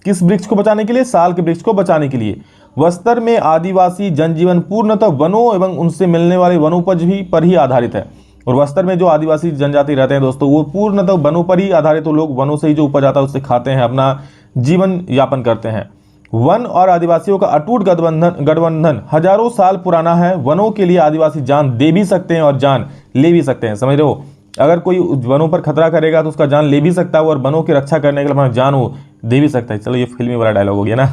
किस वृक्ष को बचाने के लिए? साल के वृक्ष को बचाने के लिए। बस्तर में आदिवासी जनजीवन पूर्णतः वनों एवं उनसे मिलने वाले वनोपज भी पर ही आधारित है। और बस्तर में जो आदिवासी जनजाति रहते हैं दोस्तों, वो पूर्णतः वनों पर ही आधारित, लोग वनों से ही जो उपज आता है उससे खाते हैं, अपना जीवन यापन करते हैं। वन और आदिवासियों का अटूट गठबंधन हजारों साल पुराना है। वनों के लिए आदिवासी जान दे भी सकते हैं और जान ले भी सकते हैं, समझ रहे हो? अगर कोई वनों पर खतरा करेगा तो उसका जान ले भी सकता है और वनों की रक्षा करने के लिए अपना जान वो दे भी सकता है। चलो ये फिल्मी वाला डायलॉग हो गया ना।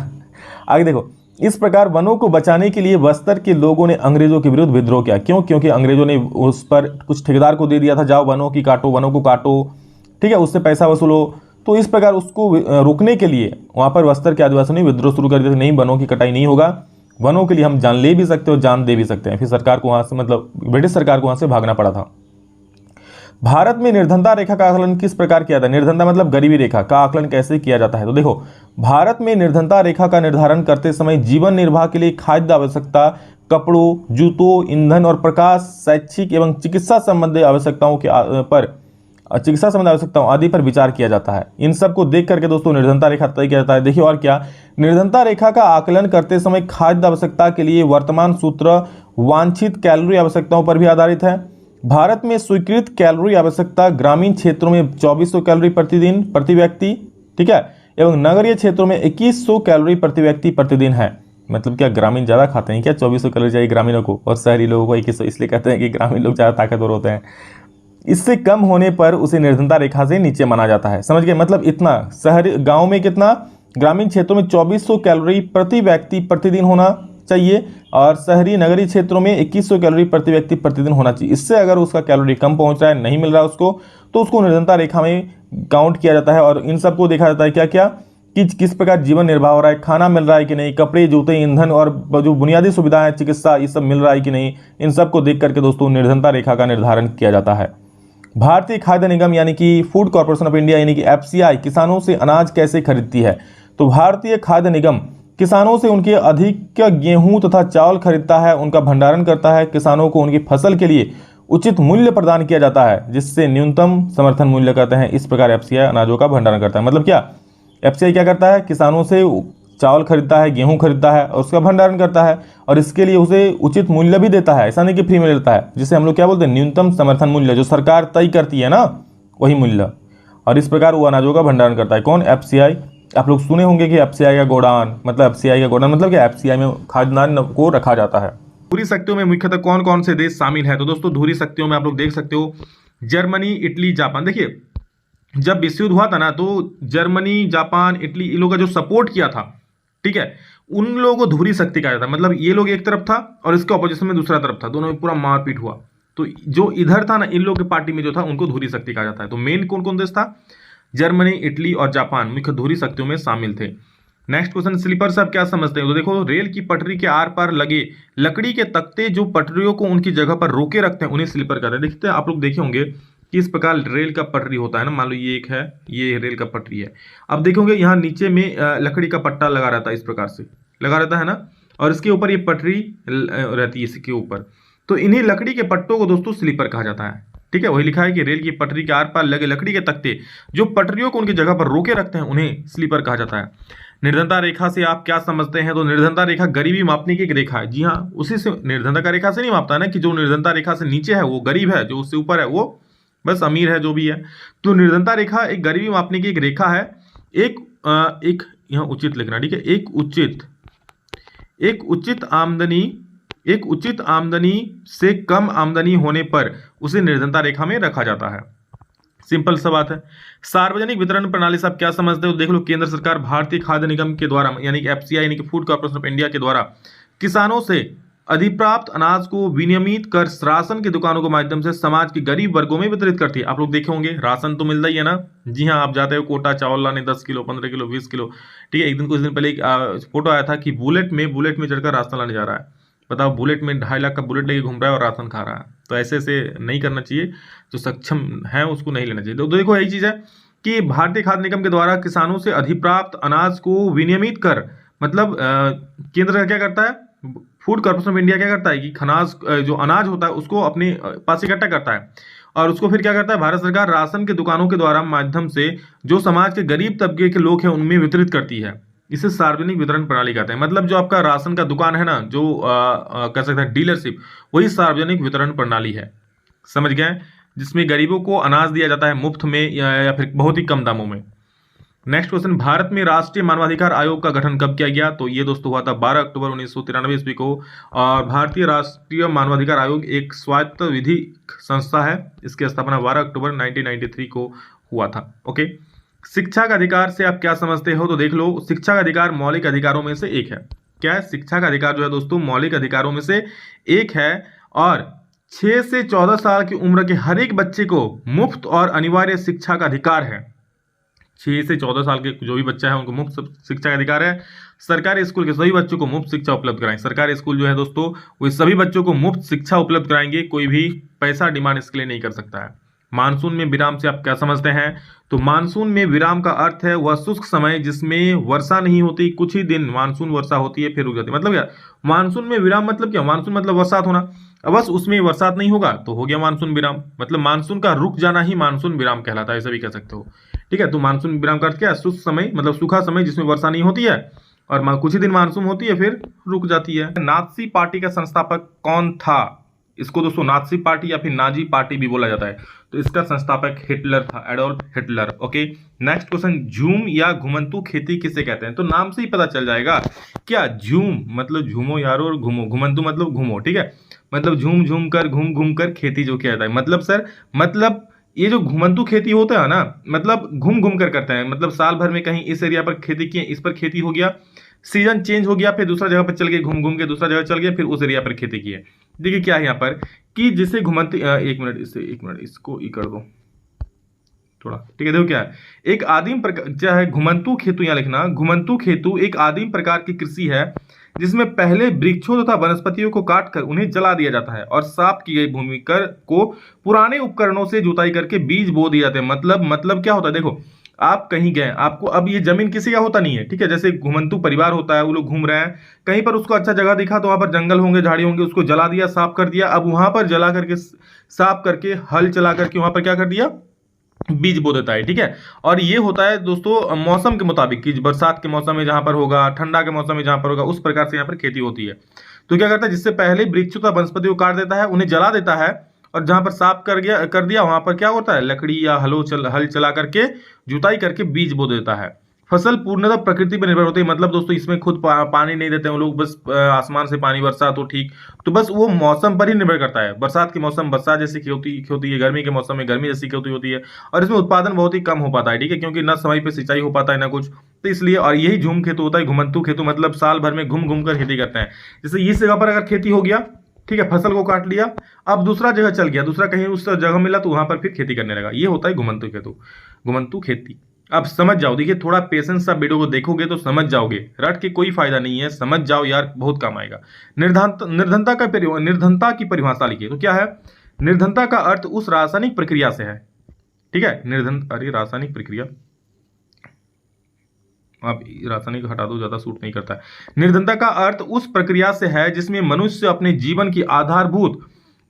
आगे देखो, इस प्रकार वनों को बचाने के लिए बस्तर के लोगों ने अंग्रेजों के विरुद्ध विद्रोह किया। क्यों? क्योंकि अंग्रेजों ने उस पर कुछ ठेकेदार को दे दिया था, जाओ वनों की काटो, वनों को काटो, ठीक है, उससे पैसा वसूलो। तो इस प्रकार उसको रोकने के लिए वहां पर बस्तर के आदिवासियों ने विद्रोह शुरू कर दिया। नहीं, वनों की कटाई नहीं होगा, वनों के लिए हम जान ले भी सकते हो, जान दे भी सकते हैं। फिर सरकार को वहां से, मतलब ब्रिटिश सरकार को वहां से भागना पड़ा था। भारत में निर्धनता रेखा का आकलन किस प्रकार किया था? निर्धनता मतलब गरीबी रेखा का आकलन कैसे किया जाता है? तो देखो, भारत में निर्धनता रेखा का निर्धारण करते समय जीवन निर्वाह के लिए खाद्य आवश्यकता, कपड़ों, जूतों, ईंधन और प्रकाश, शैक्षिक एवं चिकित्सा संबंधी आवश्यकताओं आदि पर विचार किया जाता है। इन सब को देख करके दोस्तों निर्धनता रेखा तय किया जाता है। देखिए और क्या, निर्धनता रेखा का आकलन करते समय खाद्य आवश्यकता के लिए वर्तमान सूत्र वांछित कैलोरी आवश्यकताओं पर भी आधारित है। भारत में स्वीकृत कैलोरी आवश्यकता ग्रामीण क्षेत्रों में 2400 कैलोरी प्रतिदिन प्रति व्यक्ति, ठीक है, एवं नगरीय क्षेत्रों में 2100 कैलोरी प्रति व्यक्ति प्रतिदिन है। मतलब क्या ग्रामीण ज्यादा खाते हैं क्या? 2400 कैलोरी चाहिए ग्रामीणों को और शहरी लोगों को 2100, इसलिए कहते हैं कि ग्रामीण लोग ज्यादा ताकतवर होते हैं। इससे कम होने पर उसे निर्धनता रेखा से नीचे माना जाता है। समझ गए? मतलब इतना शहरी, गाँव में कितना, ग्रामीण क्षेत्रों में 2400 कैलोरी प्रति व्यक्ति प्रतिदिन होना चाहिए और शहरी नगरीय क्षेत्रों में 2100 कैलोरी प्रति व्यक्ति प्रतिदिन होना चाहिए। इससे अगर उसका कैलोरी कम पहुंच रहा है, नहीं मिल रहा उसको, तो उसको निर्धनता रेखा में काउंट किया जाता है। और इन सबको देखा जाता है क्या क्या, कि किस प्रकार जीवन निर्वाह हो रहा है, खाना मिल रहा है कि नहीं, कपड़े, जूते, ईंधन और जो बुनियादी सुविधाएं, चिकित्सा, ये सब मिल रहा है कि नहीं। इन सबको देख करके दोस्तों निर्धनता रेखा का निर्धारण किया जाता है। भारतीय खाद्य निगम यानी कि फूड कॉर्पोरेशन ऑफ इंडिया यानी कि FCI किसानों से अनाज कैसे खरीदती है? तो भारतीय खाद्य निगम किसानों से उनके अधिक गेहूं तथा चावल खरीदता है, उनका भंडारण करता है। किसानों को उनकी फसल के लिए उचित मूल्य प्रदान किया जाता है, जिससे न्यूनतम समर्थन मूल्य कहते हैं। इस प्रकार FCI अनाजों का भंडारण करता है। मतलब क्या, FCI क्या करता है? किसानों से चावल खरीदता है, गेहूं खरीदता है और उसका भंडारण करता है, और इसके लिए उसे उचित मूल्य भी देता है। ऐसा नहीं कि फ्री में देता है, जिसे हम लोग क्या बोलते हैं, न्यूनतम समर्थन मूल्य, जो सरकार तय करती है ना, वही मूल्य। और इस प्रकार वो अनाजों का भंडारण करता है। कौन? FCI। आप लोग सुने होंगे कि FCI का गोडाउन, मतलब FCI का गोडाउन मतलब क्या, FCI में खाद्यान्न को रखा जाता है। धुरी शक्तियों में मुख्यतः कौन कौन से देश शामिल है? तो दोस्तों धुरी शक्तियों में आप लोग देख सकते हो जर्मनी, इटली, जापान। देखिए जब विश्व युद्ध हुआ था ना, तो जर्मनी, जापान, इटली, इन लोगों का जो सपोर्ट किया था, ठीक है, उन लोगों को धुरी शक्ति कहा जाता है। मतलब ये लोग एक तरफ था और इसके ऑपोजिशन में दूसरा तरफ था, दोनों में पूरा मारपीट हुआ। तो जो इधर था ना, इन लोगों के पार्टी में जो था, उनको धुरी शक्ति कहा जाता है। तो मेन कौन कौन देश था? जर्मनी, इटली और जापान मुख्य धुरी शक्तियों में शामिल थे। नेक्स्ट क्वेश्चन, स्लीपर से आप क्या समझते हैं? तो देखो, रेल की पटरी के आर पार लगे लकड़ी के तख्ते जो पटरियों को उनकी जगह पर रोके रखते हैं, उन्हें स्लीपर कहते हैं। देखते हैं, आप लोग देखे होंगे कि इस प्रकार रेल का पटरी होता है ना, मान लो ये एक है, ये रेल का पटरी है। अब देखोगे यहाँ नीचे में लकड़ी का पट्टा लगा रहता है, इस प्रकार से लगा रहता है ना, और इसके ऊपर ये पटरी रहती है इसके ऊपर। तो इन्हीं लकड़ी के पट्टों को दोस्तों स्लीपर कहा जाता है। ठीक है, वही लिखा है कि रेल की पटरी के आर पार लगे लकड़ी के तख्ते जो पटरियों को उनकी जगह पर रोके रखते हैं, उन्हें स्लीपर कहा जाता है। निर्धनता रेखा से आप क्या समझते हैं? तो निर्धनता रेखा गरीबी मापने की एक रेखा है। जी हाँ, उसी से निर्धनता का रेखा से नहीं मापता है ना, कि जो निर्धनता रेखा से नीचे है वो गरीब है, जो उससे ऊपर है वो बस अमीर है, जो भी है। तो निर्धनता रेखा एक गरीबी मापने की एक रेखा है। एक यहाँ उचित लिखना, ठीक है, एक उचित आमदनी से कम आमदनी होने पर उसे निर्धनता रेखा में रखा जाता है। सिंपल सा बात है। सार्वजनिक वितरण प्रणाली से आप क्या समझते हो? देख लो, केंद्र सरकार भारतीय खाद्य निगम के द्वारा यानी कि FCI यानी कि फूड कॉर्पोरेशन ऑफ इंडिया के द्वारा किसानों से अधिप्राप्त अनाज को विनियमित कर राशन की दुकानों के माध्यम से समाज के गरीब वर्गों में वितरित करती है। आप लोग देखे होंगे राशन तो मिलता ही है ना। जी हाँ, आप जाते हो कोटा चावल लाने 10 किलो 15 किलो 20 किलो, ठीक है। एक दिन कुछ दिन पहले एक फोटो आया था कि बुलेट में चढ़कर राशन लाने जा रहा है। बताओ, बुलेट में 2.5 लाख का बुलेट लेके घूम रहा है और राशन खा रहा है। तो ऐसे ऐसे नहीं करना चाहिए। जो सक्षम है उसको नहीं लेना चाहिए। तो देखो यही चीज़ है कि भारतीय खाद्य निगम के द्वारा किसानों से अधिप्राप्त अनाज को विनियमित कर, मतलब केंद्र क्या करता है, फूड कॉर्पोरेशन ऑफ इंडिया क्या करता है कि खनाज जो अनाज होता है उसको अपने पास इकट्ठा करता है और उसको फिर क्या करता है, भारत सरकार राशन के दुकानों के द्वारा माध्यम से जो समाज के गरीब तबके के लोग हैं उनमें वितरित करती है। इसे सार्वजनिक वितरण प्रणाली कहते हैं। मतलब जो आपका राशन का दुकान है ना, जो कह सकते हैं डीलरशिप, वही सार्वजनिक वितरण प्रणाली है। समझ गए? जिसमें गरीबों को अनाज दिया जाता है मुफ्त में या फिर बहुत ही कम दामों में। नेक्स्ट क्वेश्चन, भारत में राष्ट्रीय मानवाधिकार आयोग का गठन कब किया गया? तो ये दोस्तों हुआ था 12 अक्टूबर 1993 ईस्वी को। और भारतीय राष्ट्रीय मानवाधिकार आयोग एक स्वायत्त विधिक संस्था है। इसकी स्थापना 12 अक्टूबर 1993 को हुआ था। ओके, शिक्षा का अधिकार से आप क्या समझते हो? तो देख लो, शिक्षा का अधिकार मौलिक अधिकारों में से एक है। क्या है? शिक्षा का अधिकार जो है दोस्तों मौलिक अधिकारों में से एक है और 6 से 14 साल की उम्र के हर एक बच्चे को मुफ्त और अनिवार्य शिक्षा का अधिकार है। 6 से 14 साल के जो भी बच्चा है उनको मुफ्त शिक्षा का अधिकार है। सरकारी स्कूल के सभी बच्चों को मुफ्त शिक्षा उपलब्ध कराएं। सरकारी स्कूल जो है दोस्तों वो सभी बच्चों को मुफ्त शिक्षा उपलब्ध कराएंगे। कोई भी पैसा डिमांड इसके लिए नहीं कर सकता है। मानसून में विराम से आप क्या समझते हैं? तो मानसून में विराम का अर्थ है वह शुष्क समय जिसमें वर्षा नहीं होती, कुछ ही दिन मानसून वर्षा होती है फिर रुक जाती है। मतलब क्या मानसून में विराम, मतलब क्या? मानसून मतलब बरसात होना। अब बस उसमें बरसात नहीं होगा तो हो गया मानसून विराम। मतलब मानसून का रुक जाना ही मानसून विराम कहलाता है, ऐसा भी कह सकते हो। ठीक है, तो मानसून विराम का अर्थ क्या है? शुष्क समय मतलब सूखा समय जिसमें वर्षा नहीं होती है और कुछ ही दिन मानसून होती है फिर रुक जाती है। नाजी पार्टी का संस्थापक कौन था? इसको दोस्तों नाजी पार्टी या फिर नाजी पार्टी भी बोला जाता है। तो इसका संस्थापक हिटलर था, Adolf Hitler. Okay, next question, झूम या घुमंतू खेती किसे कहते हैं? तो नाम से ही पता चल जाएगा। क्या झूम मतलब झूमो यारो और घूमो, घुमंतू मतलब घूमो। ठीक है, मतलब झूम झूम कर घूम घूम कर खेती जो किया जाता है। मतलब सर, मतलब ये जो घुमंतू खेती होता है ना, मतलब घूम घूम कर करते हैं। मतलब साल भर में कहीं इस एरिया पर खेती किए, इस पर खेती हो गया, सीजन चेंज हो गया, फिर दूसरा जगह पर चल गए, घूम घूम के दूसरा जगह चल गया, फिर उस एरिया पर खेती की है। देखिए क्या है यहाँ पर कि जिसे घुमंती, एक मिनट इसको ई कर दो थोड़ा। ठीक है, देखो क्या है, एक आदिम प्रकार क्या है घुमंतू खेतु, यहाँ लिखना, घुमंतू खेतु एक आदिम प्रकार की कृषि है जिसमें पहले वृक्षों तथा वनस्पतियों को काटकर उन्हें जला दिया जाता है और साफ की गई भूमि कर को पुराने उपकरणों से जुताई करके बीज बो दिए जाते हैं। मतलब क्या होता है? देखो, आप कहीं गए, आपको अब ये जमीन किसी का होता नहीं है। ठीक है, जैसे घुमंतू परिवार होता है, वो लोग घूम रहे हैं कहीं पर, उसको अच्छा जगह दिखा तो वहां पर जंगल होंगे, झाड़ी होंगे, उसको जला दिया, साफ कर दिया। अब वहां पर जला करके साफ करके हल चला करके वहां पर क्या कर दिया, बीज बो देता है। ठीक है, और ये होता है दोस्तों मौसम के मुताबिक कि बरसात के मौसम में जहां पर होगा, ठंडा के मौसम में जहां पर होगा, उस प्रकार से यहाँ पर खेती होती है। तो क्या करता है, जिससे पहले वृक्ष तथा वनस्पति को काट देता है, उन्हें जला देता है और जहां पर साफ कर दिया वहां पर क्या होता है, लकड़ी या हल चला करके जुताई करके बीज बो देता है। फसल पूर्णतः प्रकृति पर निर्भर होती है। मतलब दोस्तों इसमें खुद पानी नहीं देते हैं वो लोग, बस आसमान से पानी बरसा तो ठीक, तो बस वो मौसम पर ही निर्भर करता है। बरसात के मौसम बरसात जैसी की होती है, गर्मी के मौसम में गर्मी जैसी की होती है, और इसमें उत्पादन बहुत ही कम हो पाता है। ठीक है, क्योंकि ना समय पे सिंचाई हो पाता है ना कुछ, तो इसलिए। और यही झूम खेतु होता है, घुमंतू खेतु, मतलब साल भर में घूम घूम कर खेती करते हैं। जैसे इस जगह पर अगर खेती हो गया, ठीक है, फसल को काट लिया, अब दूसरा जगह चल गया, दूसरा कहीं उस जगह मिला तो वहां पर फिर खेती करने लगा। ये होता है घुमंतू खेतु, घुमंतू खेती। अब समझ जाओ, देखिए थोड़ा पेशेंस से वीडियो को देखोगे तो समझ जाओगे, रट के कोई फायदा नहीं है, समझ जाओ यार, बहुत काम आएगा। निर्धनता की परिभाषा लिखिए। तो क्या है? निर्धनता का अर्थ उस रासायनिक प्रक्रिया से है। ठीक है, रासायनिक प्रक्रिया, आप रासायनिक हटा दो, ज्यादा सूट नहीं करता है। निर्धनता का अर्थ उस प्रक्रिया से है जिसमें मनुष्य अपने जीवन की आधारभूत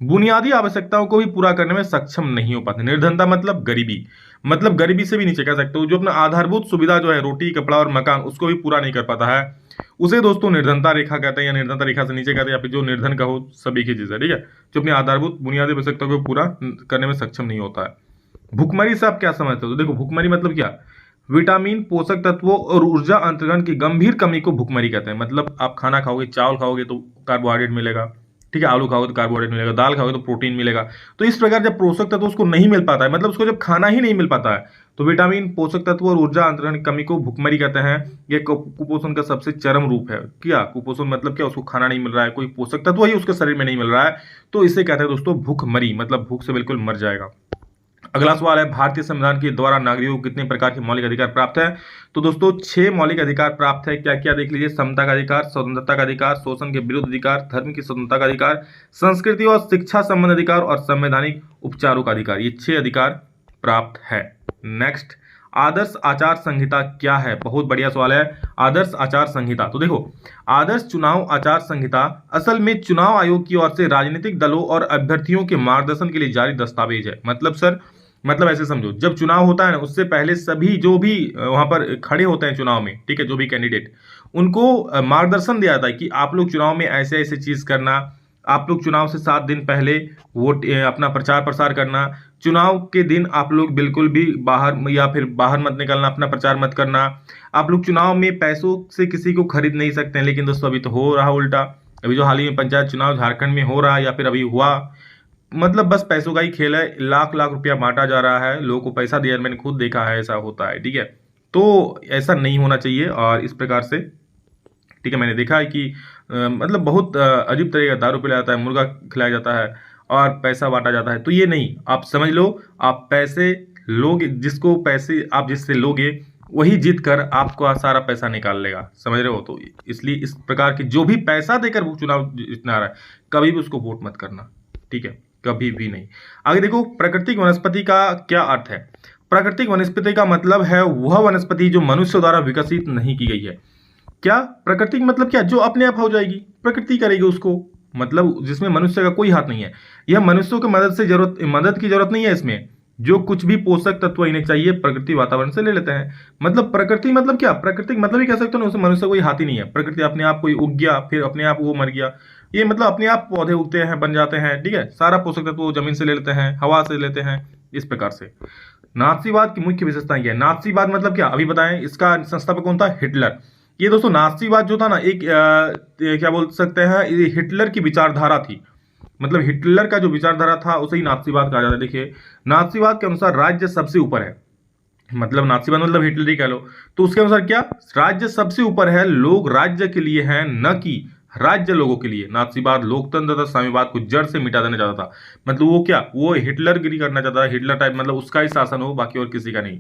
बुनियादी आवश्यकताओं को भी पूरा करने में सक्षम नहीं हो पाते। निर्धनता मतलब गरीबी, मतलब गरीबी से भी नीचे कह सकते हो, जो अपना आधारभूत सुविधा जो है, रोटी कपड़ा और मकान, उसको भी पूरा नहीं कर पाता है, उसे दोस्तों निर्धनता रेखा कहते हैं, या निर्धनता रेखा से नीचे कहते हैं, या फिर जो निर्धन का हो सभी की चीज है। ठीक है, जो अपनी आधारभूत बुनियादी आवश्यकताओं को पूरा करने में सक्षम नहीं होता है। भुखमरी से आप क्या समझते हो? तो देखो, भुखमरी मतलब क्या, विटामिन, पोषक तत्वों और ऊर्जा अंतर्गण की गंभीर कमी को भुखमरी कहते हैं। मतलब आप खाना खाओगे, चावल खाओगे तो कार्बोहाइड्रेट मिलेगा, ठीक है, आलू खाओगे तो कार्बोहाइड्रेट मिलेगा, दाल खाओगे तो प्रोटीन मिलेगा। तो इस प्रकार जब पोषक तत्व उसको नहीं मिल पाता है, मतलब उसको जब खाना ही नहीं मिल पाता है, तो विटामिन, पोषक तत्व और ऊर्जा अंतरण की कमी को भुखमरी कहते हैं। ये कुपोषण का सबसे चरम रूप है। क्या कुपोषण मतलब क्या? उसको खाना नहीं मिल रहा है, कोई पोषक तत्व ही उसके शरीर में नहीं मिल रहा है, तो इसे कहते हैं दोस्तों भुखमरी, मतलब भूख से बिल्कुल मर जाएगा। अगला सवाल है, भारतीय संविधान के द्वारा नागरिकों को कितने प्रकार के मौलिक अधिकार प्राप्त है? तो दोस्तों 6 मौलिक अधिकार प्राप्त है। क्या क्या देख लीजिए, समता का अधिकार, स्वतंत्रता का अधिकार, शोषण के विरुद्ध अधिकार, धर्म की स्वतंत्रता का अधिकार, संस्कृति और शिक्षा संबंध अधिकार और संवैधानिक उपचारों का अधिकार। ये 6 अधिकार प्राप्त है। नेक्स्ट, आदर्श आचार संहिता क्या है? बहुत बढ़िया सवाल है, आदर्श आचार संहिता। तो देखो, आदर्श चुनाव आचार संहिता असल में चुनाव आयोग की ओर से राजनीतिक दलों और अभ्यर्थियों के मार्गदर्शन के लिए जारी दस्तावेज है। मतलब सर, मतलब ऐसे समझो, जब चुनाव होता है ना, उससे पहले सभी जो भी वहां पर खड़े होते हैं चुनाव में, ठीक है, जो भी कैंडिडेट, उनको मार्गदर्शन दिया जाता है कि आप लोग चुनाव में ऐसे ऐसे चीज करना, आप लोग चुनाव से 7 दिन पहले वोट अपना प्रचार प्रसार करना, चुनाव के दिन आप लोग बिल्कुल भी बाहर या फिर बाहर मत निकलना, अपना प्रचार मत करना, आप लोग चुनाव में पैसों से किसी को खरीद नहीं सकते हैं। लेकिन दोस्तों अभी तो हो रहा उल्टा, अभी जो हाल ही में पंचायत चुनाव झारखंड में हो रहा है या फिर अभी हुआ, मतलब बस पैसों का ही खेल है, लाख लाख रुपया बांटा जा रहा है, लोगों को पैसा दिया, मैंने खुद देखा है ऐसा होता है, ठीक है। तो ऐसा नहीं होना चाहिए और इस प्रकार से, ठीक है, मैंने देखा है कि मतलब बहुत अजीब तरह का दारू पिलाया जाता है, मुर्गा खिलाया जाता है और पैसा बांटा जाता है। तो ये नहीं, आप समझ लो, आप पैसे लोगे, जिसको पैसे आप जिससे लोगे वही जीत कर आपको सारा पैसा निकाल लेगा, समझ रहे हो। तो इसलिए इस प्रकार के जो भी पैसा देकर वो चुनाव जीतना रहा है, कभी भी उसको वोट मत करना, ठीक है, कभी भी नहीं। आगे देखो, प्राकृतिक वनस्पति का क्या अर्थ है? प्राकृतिक वनस्पति का मतलब है वह वनस्पति जो मनुष्य द्वारा विकसित नहीं की गई है। क्या प्राकृतिक मतलब क्या? जो अपने आप हो जाएगी, प्रकृति करेगी उसको, मतलब जिसमें मनुष्य का कोई हाथ नहीं है। यह मनुष्यों की मदद की जरूरत नहीं है इसमें। जो कुछ भी पोषक तत्व इन्हें चाहिए प्रकृति वातावरण से ले लेते हैं। मतलब प्रकृति मतलब क्या? प्राकृतिक मतलब ही कह सकते हो ना, उसमें मनुष्य कोई हाथ ही नहीं है। प्रकृति अपने आप कोई उग गया, फिर अपने आप वो मर गया, ये मतलब अपने आप पौधे उगते हैं, बन जाते हैं, ठीक है। सारा पोषक तत्व वो जमीन से ले लेते हैं, हवा से लेते हैं, इस प्रकार से। नाथसीवाद की मुख्य विशेषताएं क्या है? नाथसीवाद मतलब क्या अभी बताएं। इसका संस्थापक कौन था? हिटलर। ये दोस्तों नाथसीवाद जो था ना, एक क्या बोल सकते हैं, ये हिटलर की विचारधारा थी। मतलब हिटलर का जो विचारधारा था उसे ही नाथसीवाद कहा जाता है। देखिए, नाथसीवाद के अनुसार राज्य सबसे ऊपर है, मतलब नाथसीवाद मतलब हिटलर ही कह लो। तो उसके अनुसार क्या? राज्य सबसे ऊपर है, लोग राज्य के लिए हैं, न कि राज्य लोगों के लिए। नाथसीवाद लोकतंत्र तथा साम्यवाद को जड़ से मिटा देना चाहता था। मतलब वो क्या, वो हिटलरगिरी करना चाहता था, हिटलर टाइप, मतलब उसका ही शासन हो, बाकी और किसी का नहीं।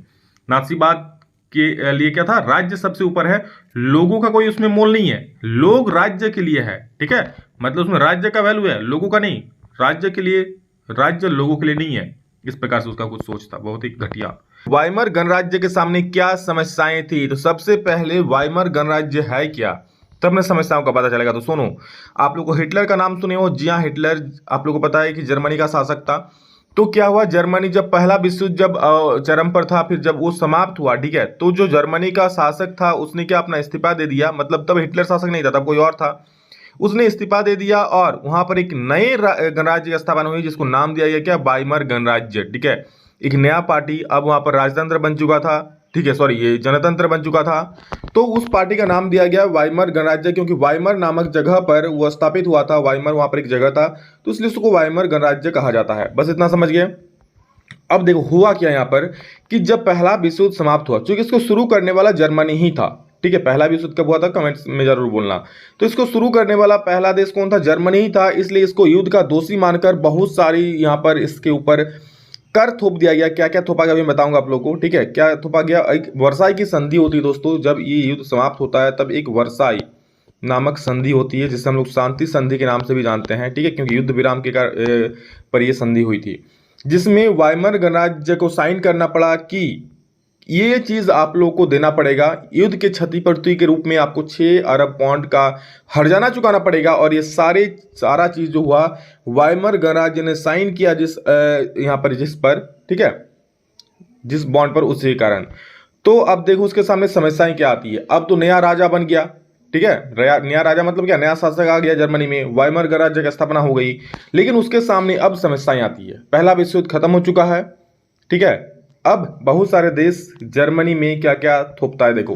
नाथसीवाद के लिए क्या था? राज्य सबसे ऊपर है, लोगों का कोई उसमें मोल नहीं है, लोग राज्य के लिए है, ठीक है। मतलब उसमें राज्य का वैल्यू है, लोगों का नहीं। राज्य के लिए, राज्य लोगों के लिए नहीं है। इस प्रकार से उसका कुछ सोच था, बहुत ही घटिया। वाइमर गणराज्य के सामने क्या समस्याएं थी? तो सबसे पहले वाइमर गणराज्य है क्या, तब मैं समस्याओं का पता चलेगा। तो सुनो, आप लोग को हिटलर का नाम सुने हो? जी हाँ, हिटलर आप लोगों को पता है कि जर्मनी का शासक था। तो क्या हुआ, जर्मनी जब पहला विश्व युद्ध जब चरम पर था, फिर जब वो समाप्त हुआ, ठीक है, तो जो जर्मनी का शासक था उसने क्या अपना इस्तीफा दे दिया। मतलब तब हिटलर शासक नहीं था, तब कोई और था। उसने इस्तीफा दे दिया और वहां पर एक नए गणराज्य की स्थापना हुई, जिसको नाम दिया गया क्या? वाइमर गणराज्य, ठीक है। एक नया पार्टी अब वहां पर राजतंत्र बन चुका था, ठीक है, सॉरी, ये जनतंत्र बन चुका था। तो उस पार्टी का नाम दिया गया वाइमर गणराज्य, क्योंकि वाइमर नामक जगह पर वो स्थापित हुआ था। वाइमर वहां पर एक जगह था, तो इसलिए उसको वाइमर गणराज्य कहा जाता है। बस इतना समझ गए। अब देखो हुआ क्या यहाँ पर, कि जब पहला विश्व युद्ध समाप्त हुआ, क्योंकि इसको शुरू करने वाला जर्मनी ही था, ठीक है। पहला विश्व युद्ध कब हुआ था, कमेंट्स में जरूर बोलना। तो इसको शुरू करने वाला पहला देश कौन था? जर्मनी ही था। इसलिए इसको युद्ध का दोषी मानकर बहुत सारी यहाँ पर इसके ऊपर कर थोप दिया गया। क्या क्या थोपा गया अभी बताऊंगा आप लोगों को, ठीक है। क्या थोपा गया? एक वर्साई की संधि होती है दोस्तों, जब ये युद्ध समाप्त होता है तब एक वर्साई नामक संधि होती है, जिसे हम लोग शांति संधि के नाम से भी जानते हैं, ठीक है, क्योंकि युद्ध विराम के पर यह संधि हुई थी, जिसमें वाइमर गणराज्य को साइन करना पड़ा कि ये चीज आप लोगों को देना पड़ेगा, युद्ध के क्षतिपूर्ति के रूप में आपको 6 अरब पाउंड का हर्जाना चुकाना पड़ेगा। और ये सारा चीज जो हुआ वाइमर गणराज्य ने साइन किया, जिस यहाँ पर जिस पर, ठीक है, जिस बॉन्ड पर, उसी कारण। तो अब देखो उसके सामने समस्याएं क्या आती है। अब तो नया राजा बन गया, ठीक है, नया राजा मतलब क्या, नया शासक आ गया जर्मनी में, वाइमर गणराज्य की स्थापना हो गई। लेकिन उसके सामने अब समस्याएं आती है। पहला विश्व युद्ध खत्म हो चुका है, ठीक है। अब बहुत सारे देश जर्मनी में क्या क्या थोपता है। देखो,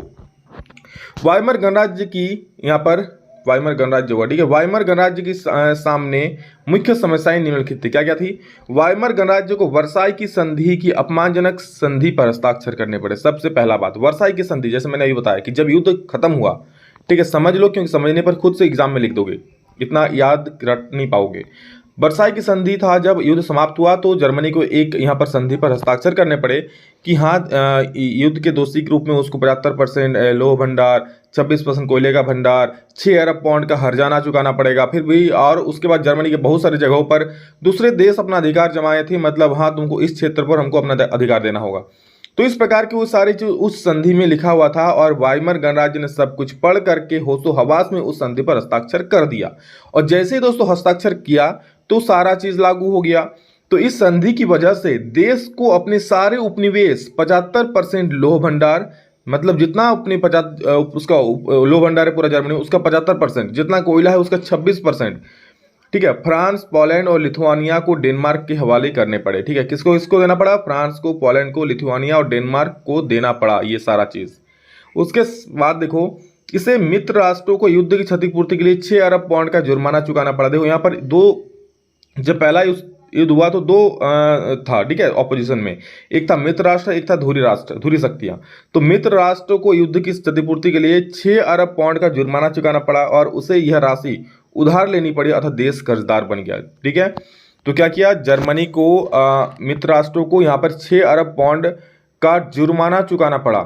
वाइमर गणराज्य की यहाँ पर वाइमर गणराज्य हुआ। ठीक है, वाइमर गणराज्य की सामने मुख्य समस्याएं निम्नलिखित थी। क्या क्या थी? वाइमर गणराज्य को वर्साई की संधि की अपमानजनक संधि पर हस्ताक्षर करने पड़े। सबसे पहला बात, वर्साई की संधि, जैसे मैंने अभी बताया कि जब युद्ध खत्म हुआ, ठीक है, समझ लो, क्योंकि समझने पर खुद से एग्जाम में लिख दोगे, इतना याद रट नहीं पाओगे। वर्साई की संधि था, जब युद्ध समाप्त हुआ तो जर्मनी को एक यहाँ पर संधि पर हस्ताक्षर करने पड़े कि हाँ, युद्ध के दोषी के रूप में उसको 75% लोह भंडार, 26% कोयले का भंडार, 6 अरब पाउंड का हर्जाना चुकाना पड़ेगा। फिर भी, और उसके बाद जर्मनी के बहुत सारी जगहों पर दूसरे देश अपना अधिकार जमाए थे, मतलब हाँ, तुमको इस क्षेत्र पर हमको अपना अधिकार देना होगा। तो इस प्रकार की वो सारी चीज उस संधि में लिखा हुआ था, और वाइमर गणराज्य ने सब कुछ पढ़ करके होशो हवास में उस संधि पर हस्ताक्षर कर दिया। और जैसे ही दोस्तों हस्ताक्षर किया तो सारा चीज लागू हो गया। तो इस संधि की वजह से देश को अपने सारे उपनिवेश 75% लोह भंडार, मतलब जितना अपने 50 उसका लोह भंडार है पूरा जर्मनी, उसका 75%, जितना कोयला है उसका 26%, ठीक है, फ्रांस, पोलैंड और लिथुआनिया को डेनमार्क के हवाले करने पड़े। ठीक है, किसको देना पड़ा? फ्रांस को, पोलैंड को, लिथुआनिया और डेनमार्क को देना पड़ा ये सारा चीज। उसके बाद देखो, इसे मित्र राष्ट्रों को युद्ध की क्षतिपूर्ति के लिए 6 अरब पाउंड का जुर्माना चुकाना पड़ा। देखो यहाँ पर जब पहला युद्ध हुआ तो दो था, ठीक है, ऑपोजिशन में, एक था मित्र राष्ट्र, एक था धुरी राष्ट्र, धुरी शक्तियां। तो मित्र राष्ट्रों को युद्ध की क्षतिपूर्ति के लिए 6 अरब पाउंड का जुर्माना चुकाना पड़ा, और उसे यह राशि उधार लेनी पड़ी, अर्थात देश कर्जदार बन गया। ठीक है, तो क्या किया, जर्मनी को मित्र राष्ट्रों को यहाँ पर 6 अरब पाउंड का जुर्माना चुकाना पड़ा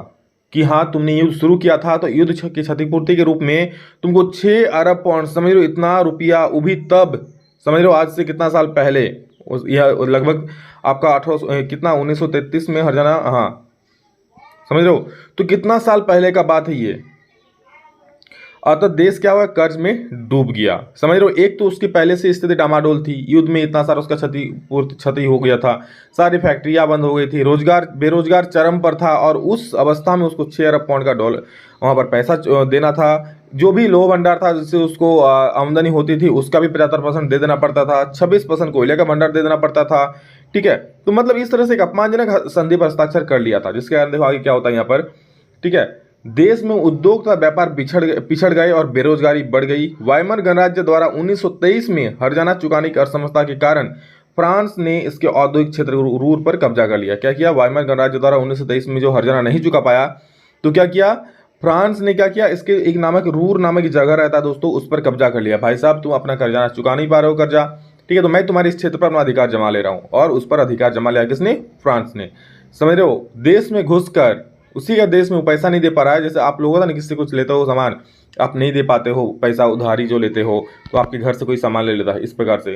कि हाँ, तुमने युद्ध शुरू किया था तो युद्ध की क्षतिपूर्ति के रूप में तुमको 6 अरब पाउंड, समझ लो इतना रुपया, वो भी तब, समझ लो आज से कितना साल पहले, यह लगभग आपका 1800 कितना 1933 में हर्जाना, हाँ समझ लो, तो कितना साल पहले का बात है ये। अतः देश क्या हुआ, कर्ज में डूब गया। समझ लो, एक तो उसकी पहले से स्थिति डामाडोल थी, युद्ध में इतना सारा उसका क्षति हो गया था, सारी फैक्ट्रियां बंद हो गई थी, बेरोजगार चरम पर था, और उस अवस्था में उसको 6 अरब पाउंड का डॉलर वहां पर पैसा देना था। जो भी लोह भंडार था जिससे उसको आमदनी होती थी उसका भी 75% दे देना पड़ता था, 26% कोयले का भंडार दे देना पड़ता था। ठीक है, तो मतलब इस तरह से एक अपमानजनक संधि पर हस्ताक्षर कर लिया था, जिसके कारण देखो आगे क्या होता है यहाँ पर। ठीक है, देश में उद्योग तथा व्यापार पिछड़ गए और बेरोजगारी बढ़ गई। वाइमर गणराज्य द्वारा 1923 में हर्जाना चुकाने की असमर्थता के कारण फ्रांस ने इसके औद्योगिक क्षेत्र रूर पर कब्जा कर लिया। क्या किया, वाइमर गणराज्य द्वारा 1923 में जो हर्जाना नहीं चुका पाया, तो क्या किया, फ्रांस ने क्या किया, इसके एक नामक रूर नामक जगह रहता है दोस्तों, उस पर कब्जा कर लिया। भाई साहब, तुम अपना कर्जा चुका नहीं पा रहे हो कर्जा, ठीक है, तो मैं तुम्हारे इस क्षेत्र पर अपना अधिकार जमा ले रहा हूं। और उस पर अधिकार जमा लिया किसने? फ्रांस ने। समझ रहे हो, देश में घुसकर उसी का देश में वो पैसा नहीं दे पा रहा है। जैसे आप लोग होता ना, किसी से कुछ लेते हो सामान, आप नहीं दे पाते हो पैसा उधारी जो लेते हो, तो आपके घर से कोई सामान ले लेता है, इस प्रकार से।